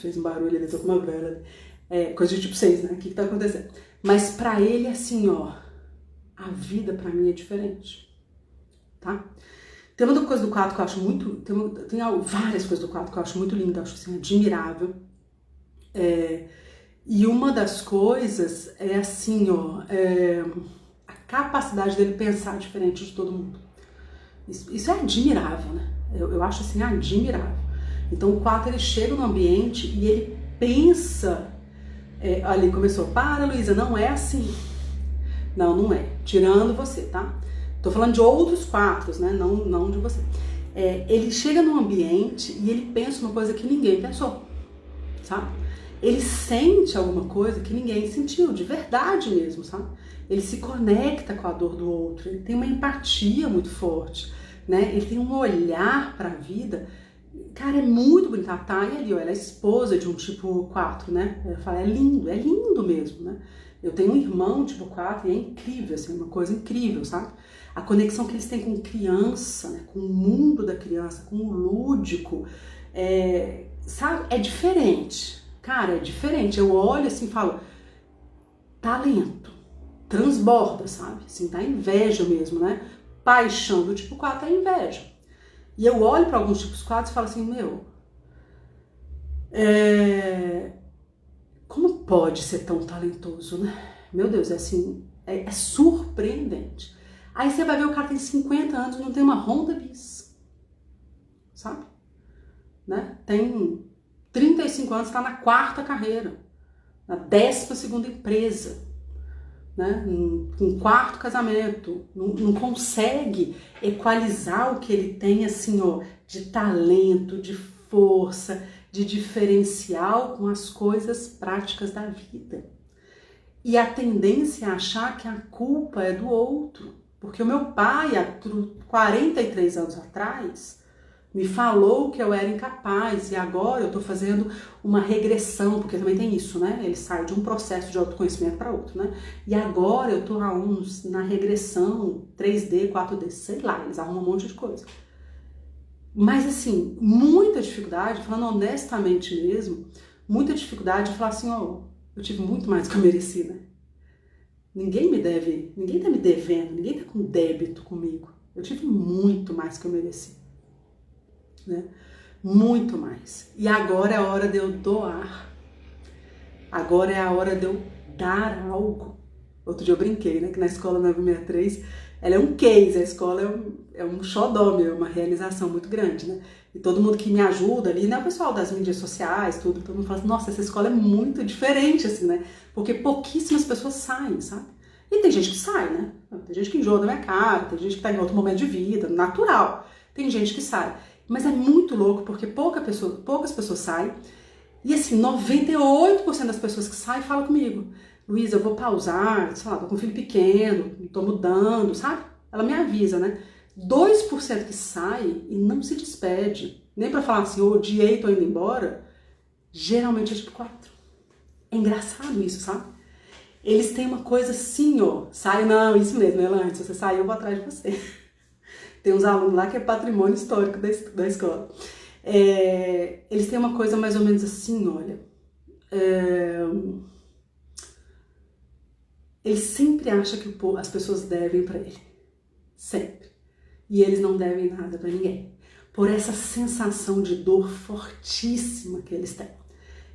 Fez um barulho, ele tô com uma vela. É, coisa de tipo 6, né? O que tá acontecendo? Mas pra ele, assim, ó... A vida pra mim é diferente, tá? Tem uma coisa do 4 que eu acho muito... Tem várias coisas do 4 que eu acho muito linda, eu acho assim, admirável. E uma das coisas é assim, ó, a capacidade dele pensar diferente de todo mundo. Isso é admirável, né? Eu acho assim, admirável. Então o 4 ele chega no ambiente e ele pensa, ali começou, para Luísa, não é assim. Não é, tirando você, tá? Tô falando de outros 4, né? Não de você. Ele chega no ambiente e ele pensa uma coisa que ninguém pensou, sabe? Ele sente alguma coisa que ninguém sentiu, de verdade mesmo, sabe? Ele se conecta com a dor do outro, ele tem uma empatia muito forte, né? Ele tem um olhar para a vida. Cara, é muito bonito. A Thay ali, ó, ela é esposa de um tipo 4, né? Ela fala, é lindo mesmo, né? Eu tenho um irmão tipo 4 e é incrível, assim, uma coisa incrível, sabe? A conexão que eles têm com criança, né? Com o mundo da criança, com o lúdico, sabe? É diferente. Cara, é diferente. Eu olho assim e falo, talento, transborda, sabe? Assim, dá inveja mesmo, né? Paixão do tipo 4 é inveja. E eu olho para alguns tipos 4 e falo assim, meu, como pode ser tão talentoso, né? Meu Deus, é assim, é surpreendente. Aí você vai ver o cara tem 50 anos e não tem uma Honda Bis, sabe? Né? Tem 35 anos, está na 4ª carreira, na 12ª empresa, né? Um 4º casamento, não consegue equalizar o que ele tem, assim, ó, de talento, de força, de diferencial com as coisas práticas da vida. E a tendência é achar que a culpa é do outro, porque o meu pai, há 43 anos atrás, me falou que eu era incapaz e agora eu tô fazendo uma regressão, porque também tem isso, né? Ele sai de um processo de autoconhecimento para outro, né? E agora eu tô na regressão 3D, 4D, sei lá, eles arrumam um monte de coisa. Mas assim, muita dificuldade, falando honestamente mesmo, muita dificuldade de falar assim, ó, eu tive muito mais do que eu mereci, né? Ninguém me deve, ninguém tá me devendo, ninguém tá com débito comigo. Eu tive muito mais do que eu mereci, né? Muito mais. E agora é a hora de eu doar. Agora é a hora de eu dar algo. Outro dia eu brinquei, né? Que na escola 963, ela é um case, a escola é um xodó meu, é uma realização muito grande, né? E todo mundo que me ajuda ali, né? O pessoal das mídias sociais, tudo, todo mundo fala assim, nossa, essa escola é muito diferente, assim, né? Porque pouquíssimas pessoas saem, sabe? E tem gente que sai, né? Tem gente que enjoa da minha cara, tem gente que tá em outro momento de vida, natural. Tem gente que sai. Mas é muito louco, porque poucas pessoas saem. E assim, 98% das pessoas que saem falam comigo. Luísa, eu vou pausar, sei lá, tô com um filho pequeno, tô mudando, sabe? Ela me avisa, né? 2% que sai e não se despede, nem pra falar assim, eu odiei, tô indo embora, geralmente é tipo 4. É engraçado isso, sabe? Eles têm uma coisa assim, ó, sai, não, isso mesmo, Elane, se você sair eu vou atrás de você. Tem uns alunos lá que é patrimônio histórico da escola. Eles têm uma coisa mais ou menos assim, olha, Ele sempre acha que as pessoas devem para ele. Sempre. E eles não devem nada para ninguém. Por essa sensação de dor fortíssima que eles têm.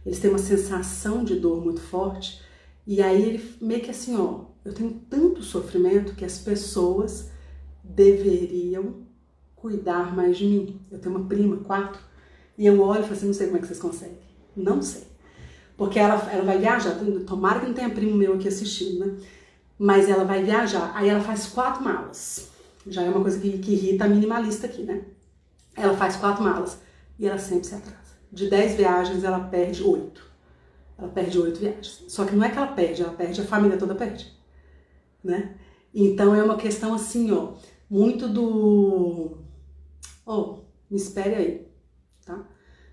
Eles têm uma sensação de dor muito forte. E aí ele meio que assim, ó, eu tenho tanto sofrimento que as pessoas deveriam cuidar mais de mim. Eu tenho uma prima, 4, e eu olho e falo assim, não sei como é que vocês conseguem. Não sei. Porque ela vai viajar, tomara que não tenha primo meu aqui assistindo, né? Mas ela vai viajar, aí ela faz 4 malas. Já é uma coisa que irrita a minimalista aqui, né? Ela faz 4 malas e ela sempre se atrasa. De 10 viagens, ela perde 8. Ela perde 8 viagens. Só que não é que ela perde, a família toda perde, né? Então é uma questão assim, ó, muito do... Oh, me espere aí, tá?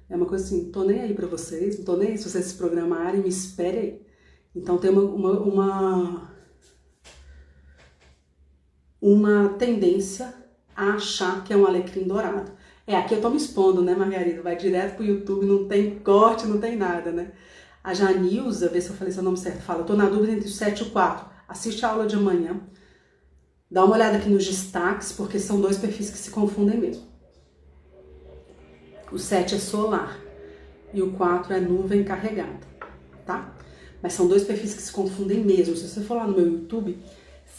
É uma coisa assim, tô nem aí pra vocês, não tô nem aí se vocês se programarem, me espere aí. Então tem uma tendência a achar que é um alecrim dourado. Aqui eu tô me expondo, né, Margarida? Vai direto pro YouTube, não tem corte, não tem nada, né? A Janilza, vê se eu falei seu nome certo, fala, tô na dúvida entre o 7 e o 4. Assiste a aula de amanhã. Dá uma olhada aqui nos destaques, porque são 2 perfis que se confundem mesmo. O 7 é solar e o 4 é nuvem carregada, tá? Mas são 2 perfis que se confundem mesmo. Se você for lá no meu YouTube,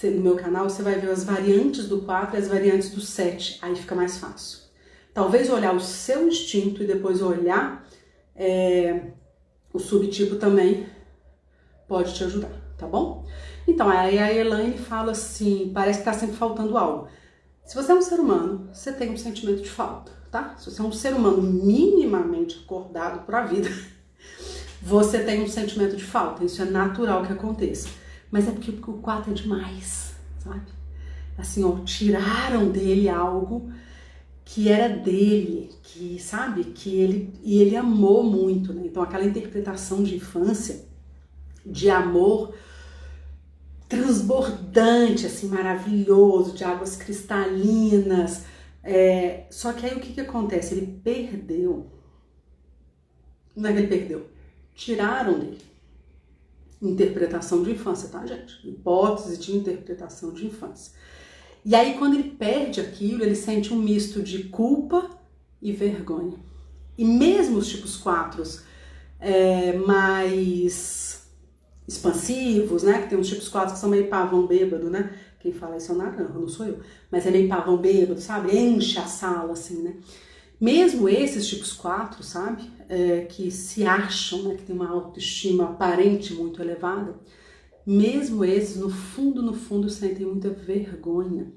no meu canal, você vai ver as variantes do 4 e as variantes do 7. Aí fica mais fácil. Talvez olhar o seu instinto e depois olhar o subtipo também pode te ajudar, tá bom? Então, aí a Elaine fala assim, parece que tá sempre faltando algo. Se você é um ser humano, você tem um sentimento de falta, tá? Se você é um ser humano minimamente acordado para a vida, você tem um sentimento de falta. Isso é natural que aconteça. Mas é porque o 4 é demais, sabe? Assim, ó, tiraram dele algo que era dele, que, sabe? Que ele amou muito, né? Então, aquela interpretação de infância, de amor transbordante, assim, maravilhoso, de águas cristalinas. Só que aí o que acontece? Ele perdeu. Não é que ele perdeu. Tiraram dele. Interpretação de infância, tá, gente? Hipótese de interpretação de infância. E aí, quando ele perde aquilo, ele sente um misto de culpa e vergonha. E mesmo os tipos 4 mais expansivos, né? Que tem uns tipos 4 que são meio pavão bêbado, né? Quem fala isso é o Naranjo, não sou eu. Mas é meio pavão bêbado, sabe? Enche a sala, assim, né? Mesmo esses tipos 4, sabe? Que se acham, né? Que tem uma autoestima aparente muito elevada. Mesmo esses, no fundo, sentem muita vergonha.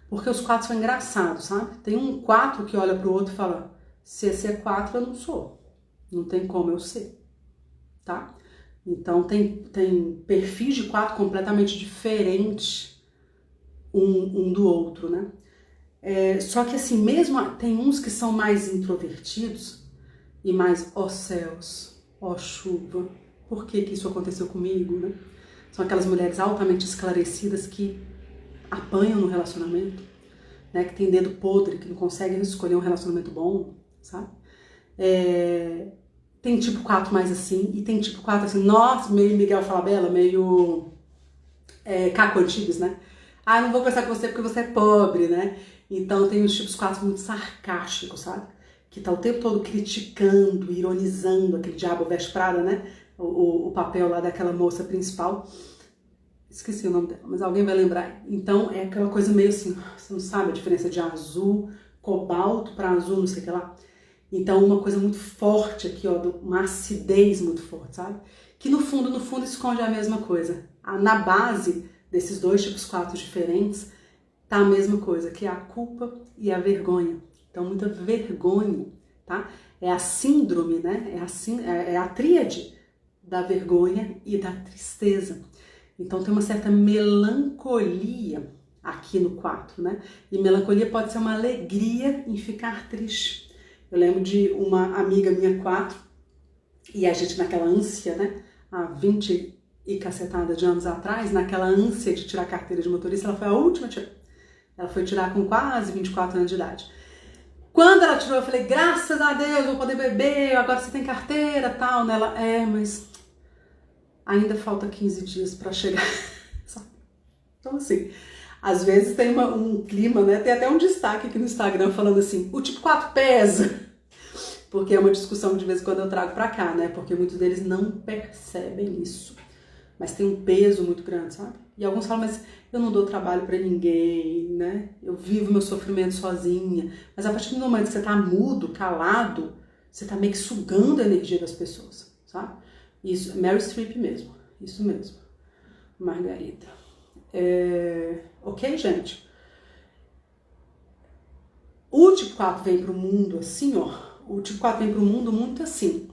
Porque os 4 são engraçados, sabe? Tem um 4 que olha pro outro e fala, se esse é 4, eu não sou. Não tem como eu ser, tá? Então, tem perfis de 4 completamente diferentes um do outro, né? Só que assim, mesmo tem uns que são mais introvertidos e mais, ó céus, ó chuva, por que isso aconteceu comigo, né? São aquelas mulheres altamente esclarecidas que apanham no relacionamento, né? Que tem dedo podre, que não conseguem escolher um relacionamento bom, sabe? Tem tipo 4 mais assim, e tem tipo 4 assim, nossa, meio Miguel Falabella, meio Caco Antibes, né? Ah, não vou conversar com você porque você é pobre, né? Então tem os tipos 4 muito sarcásticos, sabe? Que tá o tempo todo criticando, ironizando, aquele Diabo Veste Prada, né? O papel lá daquela moça principal. Esqueci o nome dela, mas alguém vai lembrar. Então é aquela coisa meio assim, você não sabe a diferença de azul, cobalto para azul, não sei o que lá. Então uma coisa muito forte aqui, ó, uma acidez muito forte, sabe? Que no fundo esconde a mesma coisa. Na base desses 2 tipos 4 diferentes, tá a mesma coisa, que é a culpa e a vergonha. Então, muita vergonha, tá? É a síndrome, né? É a tríade da vergonha e da tristeza. Então, tem uma certa melancolia aqui no 4, né? E melancolia pode ser uma alegria em ficar triste. Eu lembro de uma amiga minha 4, e a gente naquela ânsia, né? Há 20 e cacetada de anos atrás, naquela ânsia de tirar a carteira de motorista, ela foi a última a tirar. Ela foi tirar com quase 24 anos de idade. Quando ela tirou, eu falei, graças a Deus, vou poder beber, agora você tem carteira, tal. Ela, mas ainda falta 15 dias pra chegar. Então, assim, às vezes tem um clima, né? Tem até um destaque aqui no Instagram falando assim, o tipo 4 pesa. Porque é uma discussão que de vez em quando eu trago pra cá, né? Porque muitos deles não percebem isso. Mas tem um peso muito grande, sabe? E alguns falam, mas eu não dou trabalho pra ninguém, né? Eu vivo meu sofrimento sozinha. Mas a partir do momento que você tá mudo, calado, você tá meio que sugando a energia das pessoas, sabe? Isso, Meryl Streep mesmo. Isso mesmo. Margarida. Ok, gente? O tipo 4 vem pro mundo assim, ó. O tipo 4 vem pro mundo muito assim.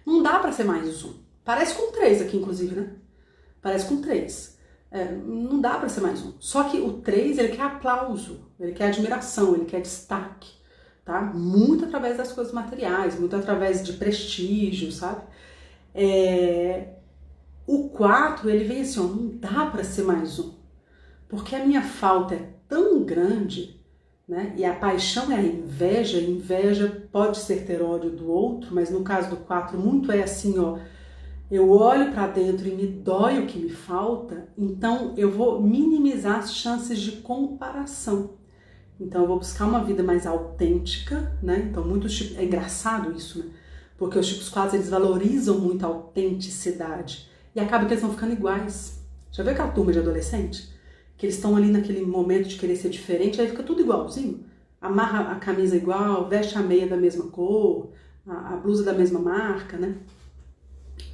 Não dá pra ser mais um. Parece com 3 aqui, inclusive, né? Parece com 3. Não dá pra ser mais um. Só que o 3, ele quer aplauso, ele quer admiração, ele quer destaque, tá? Muito através das coisas materiais, muito através de prestígio, sabe? O 4, ele vem assim, ó, não dá pra ser mais um. Porque a minha falta é tão grande, né? E a paixão é a inveja. Inveja pode ser ter ódio do outro, mas no caso do 4, muito é assim, ó. Eu olho para dentro e me dói o que me falta, então eu vou minimizar as chances de comparação. Então eu vou buscar uma vida mais autêntica, né? Então muitos tipos, é engraçado isso, né? Porque os tipos 4, eles valorizam muito a autenticidade e acaba que eles vão ficando iguais. Já viu aquela turma de adolescente? Que eles estão ali naquele momento de querer ser diferente, aí fica tudo igualzinho. Amarra a camisa igual, veste a meia da mesma cor, a blusa da mesma marca, né?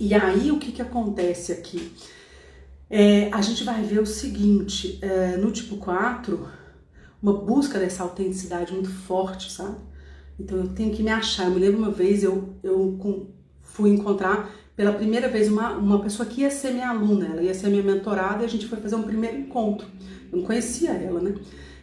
E aí o que acontece aqui? A gente vai ver o seguinte, no tipo 4, uma busca dessa autenticidade muito forte, sabe? Então eu tenho que me achar. Eu me lembro uma vez, eu fui encontrar pela primeira vez uma pessoa que ia ser minha aluna, ela ia ser minha mentorada e a gente foi fazer um primeiro encontro. Eu não conhecia ela, né?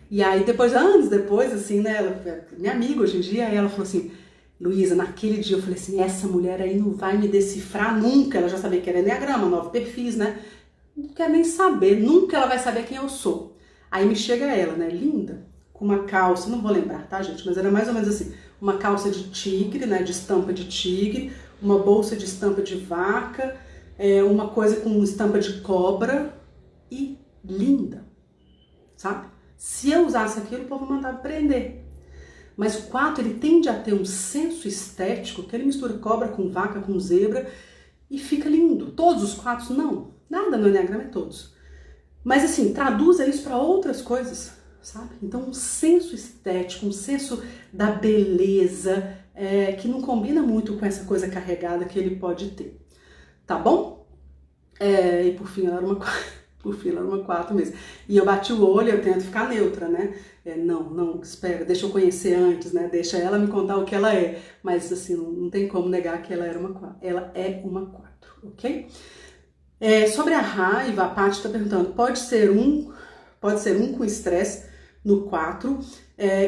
E aí depois, anos depois, assim, né, ela é minha amiga hoje em dia, aí ela falou assim, Luísa, naquele dia eu falei assim, essa mulher aí não vai me decifrar nunca, ela já sabia que era Enneagrama, 9 perfis, né? Não quer nem saber, nunca ela vai saber quem eu sou. Aí me chega ela, né, linda, com uma calça, não vou lembrar, tá, gente? Mas era mais ou menos assim, uma calça de tigre, né, de estampa de tigre, uma bolsa de estampa de vaca, uma coisa com estampa de cobra e linda, sabe? Se eu usasse aquilo, o povo mandava prender. Mas o 4, ele tende a ter um senso estético, que ele mistura cobra com vaca, com zebra, e fica lindo. Todos os 4, não. Nada no Enneagrama é todos. Mas assim, traduza isso para outras coisas, sabe? Então um senso estético, um senso da beleza, que não combina muito com essa coisa carregada que ele pode ter. Tá bom? E por fim, ela era uma 4. Por fim, ela era uma 4 mesmo. E eu bati o olho, eu tento ficar neutra, né? Não, espera, deixa eu conhecer antes, né? Deixa ela me contar o que ela é. Mas assim, não tem como negar que ela era uma 4. Ela é uma 4, ok? Sobre a raiva, a Paty está perguntando, pode ser um com estresse no 4,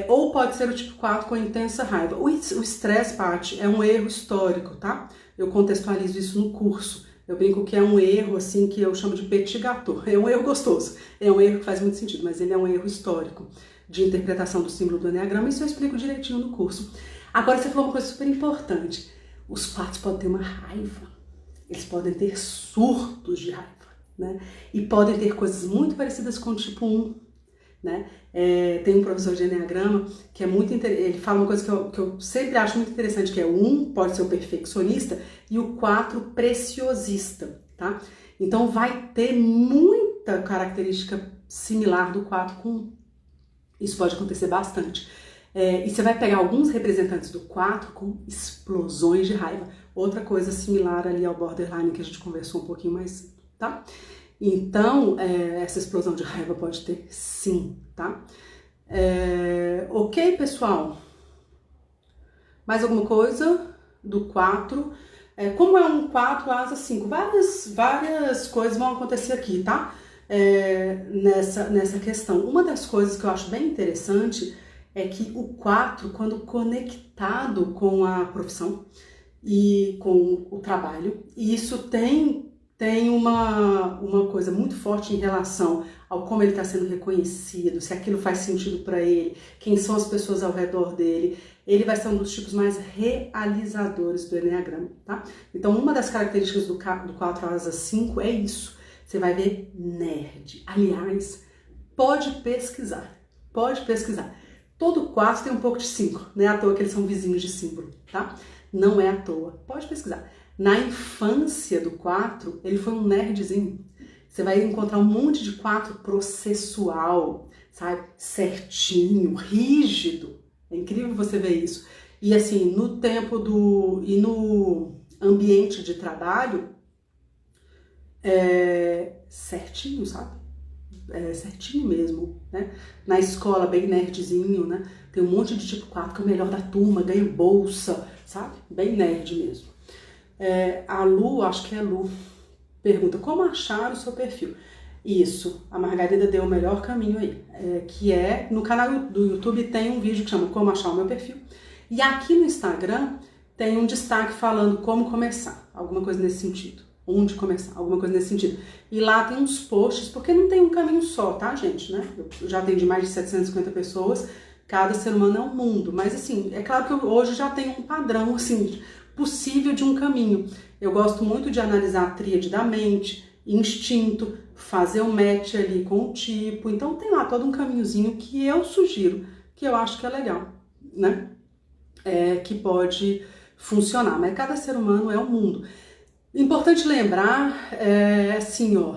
ou pode ser o tipo 4 com intensa raiva. O estresse, Paty, é um erro histórico, tá? Eu contextualizo isso no curso. Eu brinco que é um erro, assim, que eu chamo de petit gâteau. É um erro gostoso, é um erro que faz muito sentido, mas ele é um erro histórico de interpretação do símbolo do Enneagrama, isso eu explico direitinho no curso. Agora você falou uma coisa super importante. Os 4 podem ter uma raiva, eles podem ter surtos de raiva, né? E podem ter coisas muito parecidas com o tipo 1, né? Tem um professor de Enneagrama que é muito interessante, ele fala uma coisa que eu sempre acho muito interessante, que é o 1 pode ser o perfeccionista e o 4 preciosista, tá? Então vai ter muita característica similar do 4 com 1. Isso pode acontecer bastante. E você vai pegar alguns representantes do 4 com explosões de raiva. Outra coisa similar ali ao borderline que a gente conversou um pouquinho mais cedo, tá? Então, essa explosão de raiva pode ter sim, tá? Ok, pessoal? Mais alguma coisa do 4? Como é um 4, asa 5, várias coisas vão acontecer aqui, tá? Nessa questão. Uma das coisas que eu acho bem interessante é que o 4, quando conectado com a profissão e com o trabalho, e isso tem uma coisa muito forte em relação ao como ele está sendo reconhecido, se aquilo faz sentido para ele, quem são as pessoas ao redor dele, ele vai ser um dos tipos mais realizadores do Enneagrama, tá? Então, uma das características do 4 asa 5 é isso, você vai ver nerd. Aliás, pode pesquisar. Todo 4 tem um pouco de 5. Não é à toa que eles são vizinhos de símbolo, tá? Não é à toa. Pode pesquisar. Na infância do 4, ele foi um nerdzinho. Você vai encontrar um monte de 4 processual, sabe? Certinho, rígido. É incrível você ver isso. E assim, no tempo e no ambiente de trabalho, certinho, sabe? Certinho mesmo, né? Na escola, bem nerdzinho, né? Tem um monte de tipo 4 que é o melhor da turma, ganha bolsa, sabe? Bem nerd mesmo. A Lu, acho que é a Lu, pergunta, como achar o seu perfil? Isso, a Margarida deu o melhor caminho aí, que é, no canal do YouTube tem um vídeo que chama Como Achar o Meu Perfil, e aqui no Instagram tem um destaque falando como começar, alguma coisa nesse sentido. Onde começar, alguma coisa nesse sentido. E lá tem uns posts, porque não tem um caminho só, tá, gente, né? Eu já atendi mais de 750 pessoas, cada ser humano é um mundo, mas assim, é claro que hoje já tem um padrão, assim, possível de um caminho. Eu gosto muito de analisar a tríade da mente, instinto, fazer um match ali com o tipo, então tem lá todo um caminhozinho que eu sugiro, que eu acho que é legal, né? Que pode funcionar, mas cada ser humano é um mundo. Importante lembrar, assim, ó,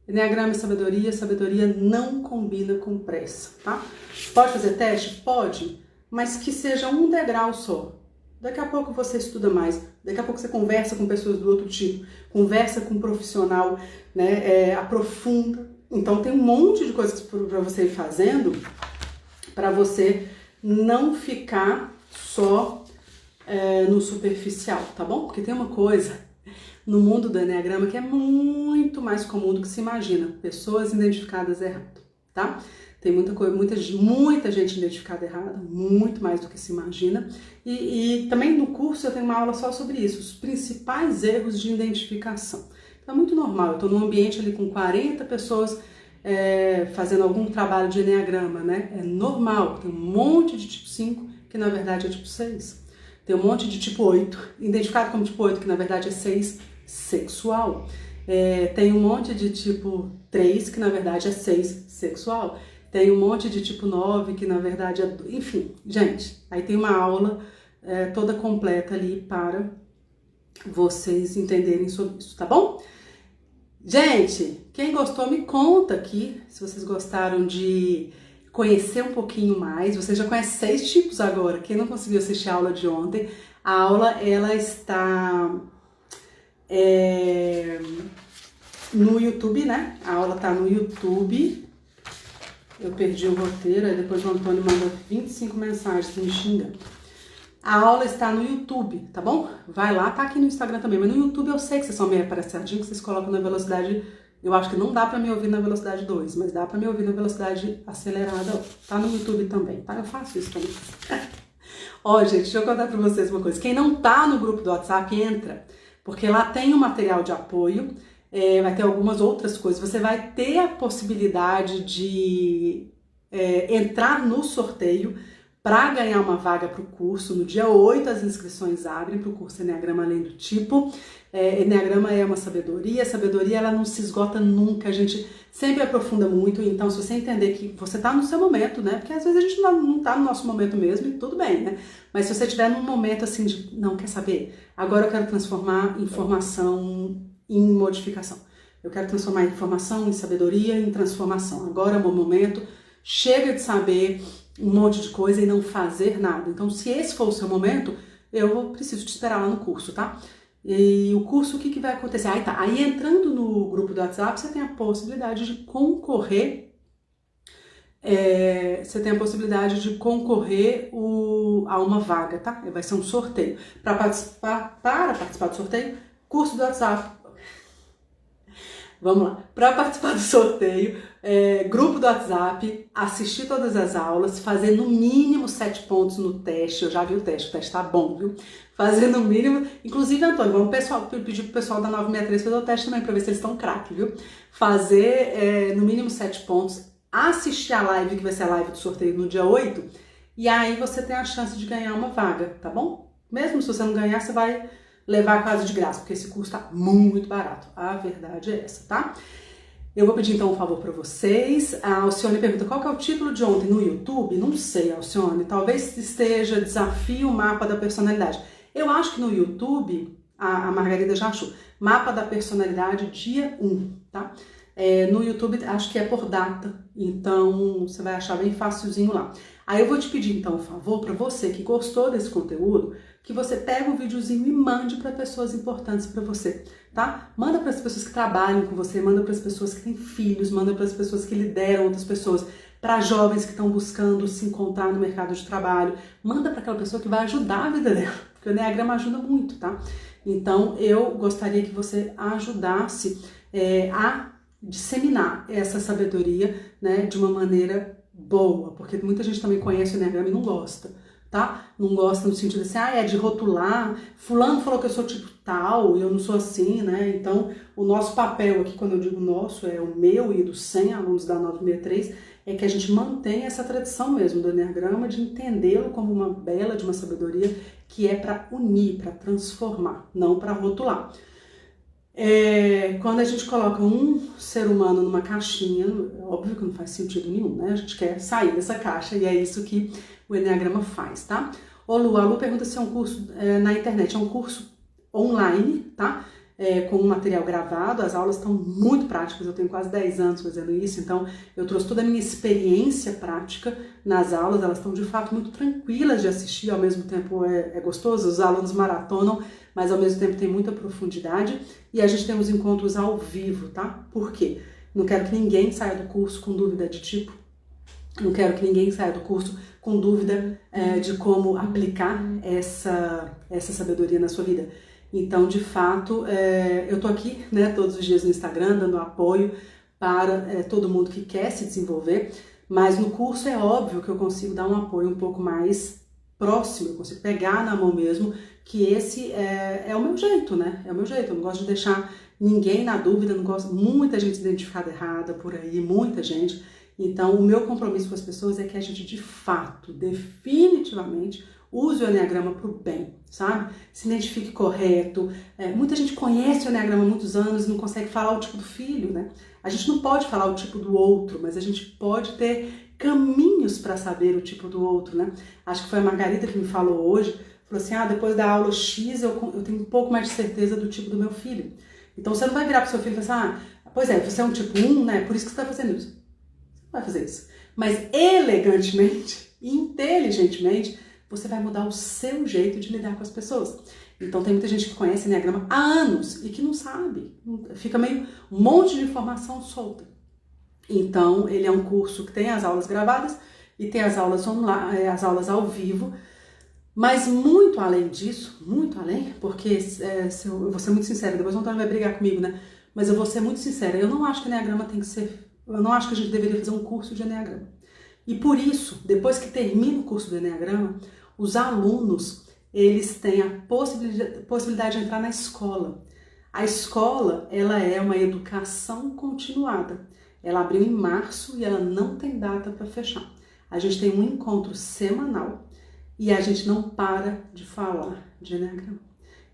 Enneagrama e sabedoria, sabedoria não combina com pressa, tá? Pode fazer teste? Pode, mas que seja um degrau só. Daqui a pouco você estuda mais, daqui a pouco você conversa com pessoas do outro tipo, conversa com um profissional, né, aprofunda. Então tem um monte de coisas para você ir fazendo, para você não ficar só no superficial, tá bom? Porque tem uma coisa no mundo do Enneagrama que é muito mais comum do que se imagina, pessoas identificadas errado, tá? Tem muita gente identificada errada, muito mais do que se imagina. E também no curso eu tenho uma aula só sobre isso, os principais erros de identificação. Então é muito normal, eu estou num ambiente ali com 40 pessoas fazendo algum trabalho de Enneagrama, né? É normal, tem um monte de tipo 5, que na verdade é tipo 6. Tem um monte de tipo 8, identificado como tipo 8, que na verdade é 6, sexual. Tem um monte de tipo 3, que na verdade é 6, sexual. Tem um monte de tipo 9, que na verdade é... Enfim, gente, aí tem uma aula toda completa ali para vocês entenderem sobre isso, tá bom? Gente, quem gostou me conta aqui, se vocês gostaram de conhecer um pouquinho mais. Vocês já conhecem 6 tipos agora. Quem não conseguiu assistir a aula de ontem, a aula ela está no YouTube, né? A aula tá no YouTube. Eu perdi o roteiro, aí depois o Antônio mandou 25 mensagens me xingando. A aula está no YouTube, tá bom? Vai lá, tá aqui no Instagram também, mas no YouTube eu sei que vocês são meio aparecadinhos, que vocês colocam na velocidade, eu acho que não dá pra me ouvir na velocidade 2, mas dá pra me ouvir na velocidade acelerada, tá no YouTube também, tá? Eu faço isso também. Ó, gente, deixa eu contar pra vocês uma coisa, quem não tá no grupo do WhatsApp, entra, porque lá tem um material de apoio, vai ter algumas outras coisas, você vai ter a possibilidade de entrar no sorteio para ganhar uma vaga para o curso. No dia 8 as inscrições abrem para o curso Enneagrama Além do Tipo. Enneagrama é uma sabedoria, a sabedoria ela não se esgota nunca, a gente sempre aprofunda muito, então se você entender que você está no seu momento, né, porque às vezes a gente não está no nosso momento mesmo e tudo bem, né, mas se você estiver num momento assim de, não, quer saber, agora eu quero transformar informação em modificação, eu quero transformar informação em sabedoria, em transformação, agora é o meu momento, chega de saber um monte de coisa e não fazer nada. Então, se esse for o seu momento, eu preciso te esperar lá no curso, tá? E o curso, o que vai acontecer? Aí entrando no grupo do WhatsApp, você tem a possibilidade de concorrer, a uma vaga, tá? Vai ser um sorteio. Para participar do sorteio, curso do WhatsApp. Vamos lá, para participar do sorteio, grupo do WhatsApp, assistir todas as aulas, fazer no mínimo 7 pontos no teste, eu já vi o teste tá bom, viu? Fazer no mínimo, inclusive, Antônio, vamos pedir pro pessoal da 963 fazer o teste também, para ver se eles estão craque, viu? Fazer no mínimo 7 pontos, assistir a live, que vai ser a live do sorteio no dia 8, e aí você tem a chance de ganhar uma vaga, tá bom? Mesmo se você não ganhar, você vai levar quase de graça, porque esse curso tá muito barato. A verdade é essa, tá? Eu vou pedir então um favor para vocês. A Alcione pergunta qual que é o título de ontem no YouTube? Não sei, Alcione. Talvez esteja Desafio Mapa da Personalidade. Eu acho que no YouTube, a Margarida já achou, Mapa da Personalidade dia 1, tá? No YouTube acho que é por data, então você vai achar bem facilzinho lá. Aí eu vou te pedir então um favor para você que gostou desse conteúdo, que você pega um videozinho e mande para pessoas importantes para você, tá? Manda para as pessoas que trabalham com você, manda para as pessoas que têm filhos, manda para as pessoas que lideram outras pessoas, para jovens que estão buscando se encontrar no mercado de trabalho, manda para aquela pessoa que vai ajudar a vida dela, porque o Enneagrama ajuda muito, tá? Então eu gostaria que você ajudasse a disseminar essa sabedoria, né, de uma maneira boa, porque muita gente também conhece o Enneagrama e não gosta, tá? Não gosta no sentido assim, é de rotular, fulano falou que eu sou tipo tal e eu não sou assim, né? Então, o nosso papel aqui, quando eu digo nosso, é o meu e dos 100 alunos da 963, é que a gente mantenha essa tradição mesmo do Enneagrama, de entendê-lo como uma bela, de uma sabedoria que é para unir, para transformar, não para rotular. Quando a gente coloca um ser humano numa caixinha, óbvio que não faz sentido nenhum, né? A gente quer sair dessa caixa e é isso que o Enneagrama faz, tá? Ô Lu, a Lu pergunta se é um curso na internet, é um curso online, tá? Com um material gravado, as aulas estão muito práticas, eu tenho quase 10 anos fazendo isso, então eu trouxe toda a minha experiência prática nas aulas, elas estão de fato muito tranquilas de assistir, ao mesmo tempo é gostoso, os alunos maratonam, mas ao mesmo tempo tem muita profundidade, e a gente tem os encontros ao vivo, tá? Por quê? Não quero que ninguém saia do curso com dúvida de tipo, não quero que ninguém saia do curso com dúvida de como aplicar essa sabedoria na sua vida. Então, de fato, eu tô aqui, né, todos os dias no Instagram, dando apoio para todo mundo que quer se desenvolver, mas no curso é óbvio que eu consigo dar um apoio um pouco mais próximo, eu consigo pegar na mão mesmo, que esse é o meu jeito, né? É o meu jeito, eu não gosto de deixar ninguém na dúvida, não gosto, muita gente identificada errada por aí, muita gente. Então, o meu compromisso com as pessoas é que a gente, de fato, definitivamente, use o Enneagrama para o bem, sabe? Se identifique correto. Muita gente conhece o Enneagrama há muitos anos e não consegue falar o tipo do filho, né? A gente não pode falar o tipo do outro, mas a gente pode ter caminhos para saber o tipo do outro, né? Acho que foi a Margarida que me falou hoje, falou assim, depois da aula X eu tenho um pouco mais de certeza do tipo do meu filho. Então você não vai virar para o seu filho e falar assim, pois é, você é um tipo 1, né? Por isso que você está fazendo isso. Você não vai fazer isso. Mas elegantemente, inteligentemente, você vai mudar o seu jeito de lidar com as pessoas. Então tem muita gente que conhece Enneagrama há anos e que não sabe. Fica meio um monte de informação solta. Então ele é um curso que tem as aulas gravadas e tem as aulas online, as aulas ao vivo. Mas muito além disso, muito além, porque eu vou ser muito sincera, depois o Antônio vai brigar comigo, né? Mas eu vou ser muito sincera, eu não acho que Enneagrama tem que ser, eu não acho que a gente deveria fazer um curso de Enneagrama. E por isso, depois que termina o curso do Enneagrama, os alunos, eles têm a possibilidade de entrar na escola. A escola, ela é uma educação continuada. Ela abriu em março e ela não tem data para fechar. A gente tem um encontro semanal e a gente não para de falar de Enneagrama.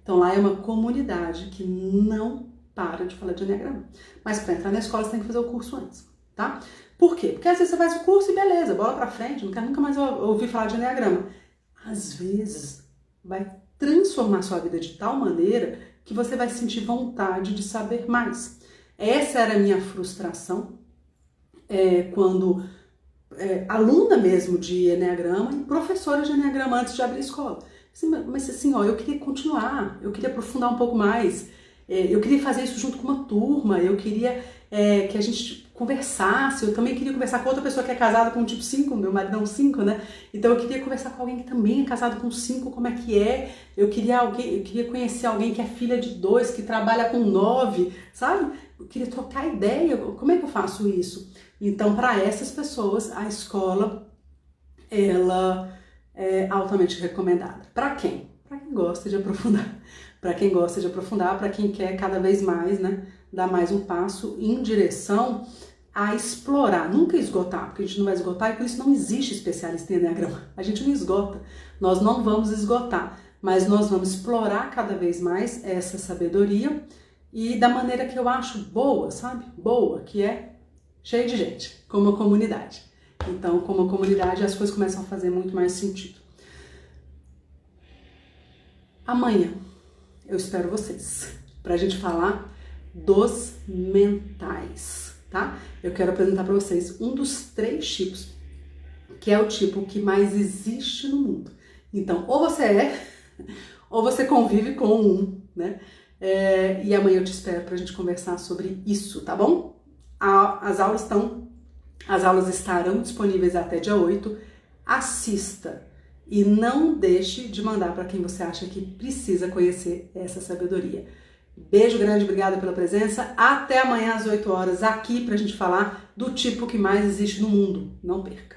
Então lá é uma comunidade que não para de falar de Enneagrama. Mas para entrar na escola você tem que fazer o curso antes, tá? Por quê? Porque às vezes você faz o curso e beleza, bola pra frente, não quero nunca mais ouvir falar de Enneagrama. Às vezes vai transformar sua vida de tal maneira que você vai sentir vontade de saber mais. Essa era a minha frustração quando aluna mesmo de Enneagrama e professora de Enneagrama antes de abrir a escola. Mas assim, eu queria continuar, eu queria aprofundar um pouco mais, eu queria fazer isso junto com uma turma, eu queria que a gente conversasse, eu também queria conversar com outra pessoa que é casada com um tipo 5, meu marido é um 5, né? Então eu queria conversar com alguém que também é casado com 5, como é que é? Eu queria conhecer alguém que é filha de 2, que trabalha com 9, sabe? Eu queria trocar ideia, como é que eu faço isso? Então, para essas pessoas, a escola, ela é altamente recomendada. Para quem? Para quem gosta de aprofundar. Para quem gosta de aprofundar, para quem quer cada vez mais, né, dar mais um passo em direção a explorar, nunca esgotar, porque a gente não vai esgotar e por isso não existe especialista em Enneagrama. A gente não esgota, nós não vamos esgotar, mas nós vamos explorar cada vez mais essa sabedoria e da maneira que eu acho boa, sabe? Boa, que é cheia de gente, como uma comunidade. Então, como uma comunidade, as coisas começam a fazer muito mais sentido. Amanhã eu espero vocês para a gente falar dos mentais, tá? Eu quero apresentar para vocês um dos 3 tipos, que é o tipo que mais existe no mundo. Então, ou você é, ou você convive com um, né? E amanhã eu te espero para a gente conversar sobre isso, tá bom? As aulas estarão disponíveis até dia 8. Assista e não deixe de mandar para quem você acha que precisa conhecer essa sabedoria. Beijo grande, obrigada pela presença. Até amanhã às 8 horas aqui pra gente falar do tipo que mais existe no mundo. Não perca!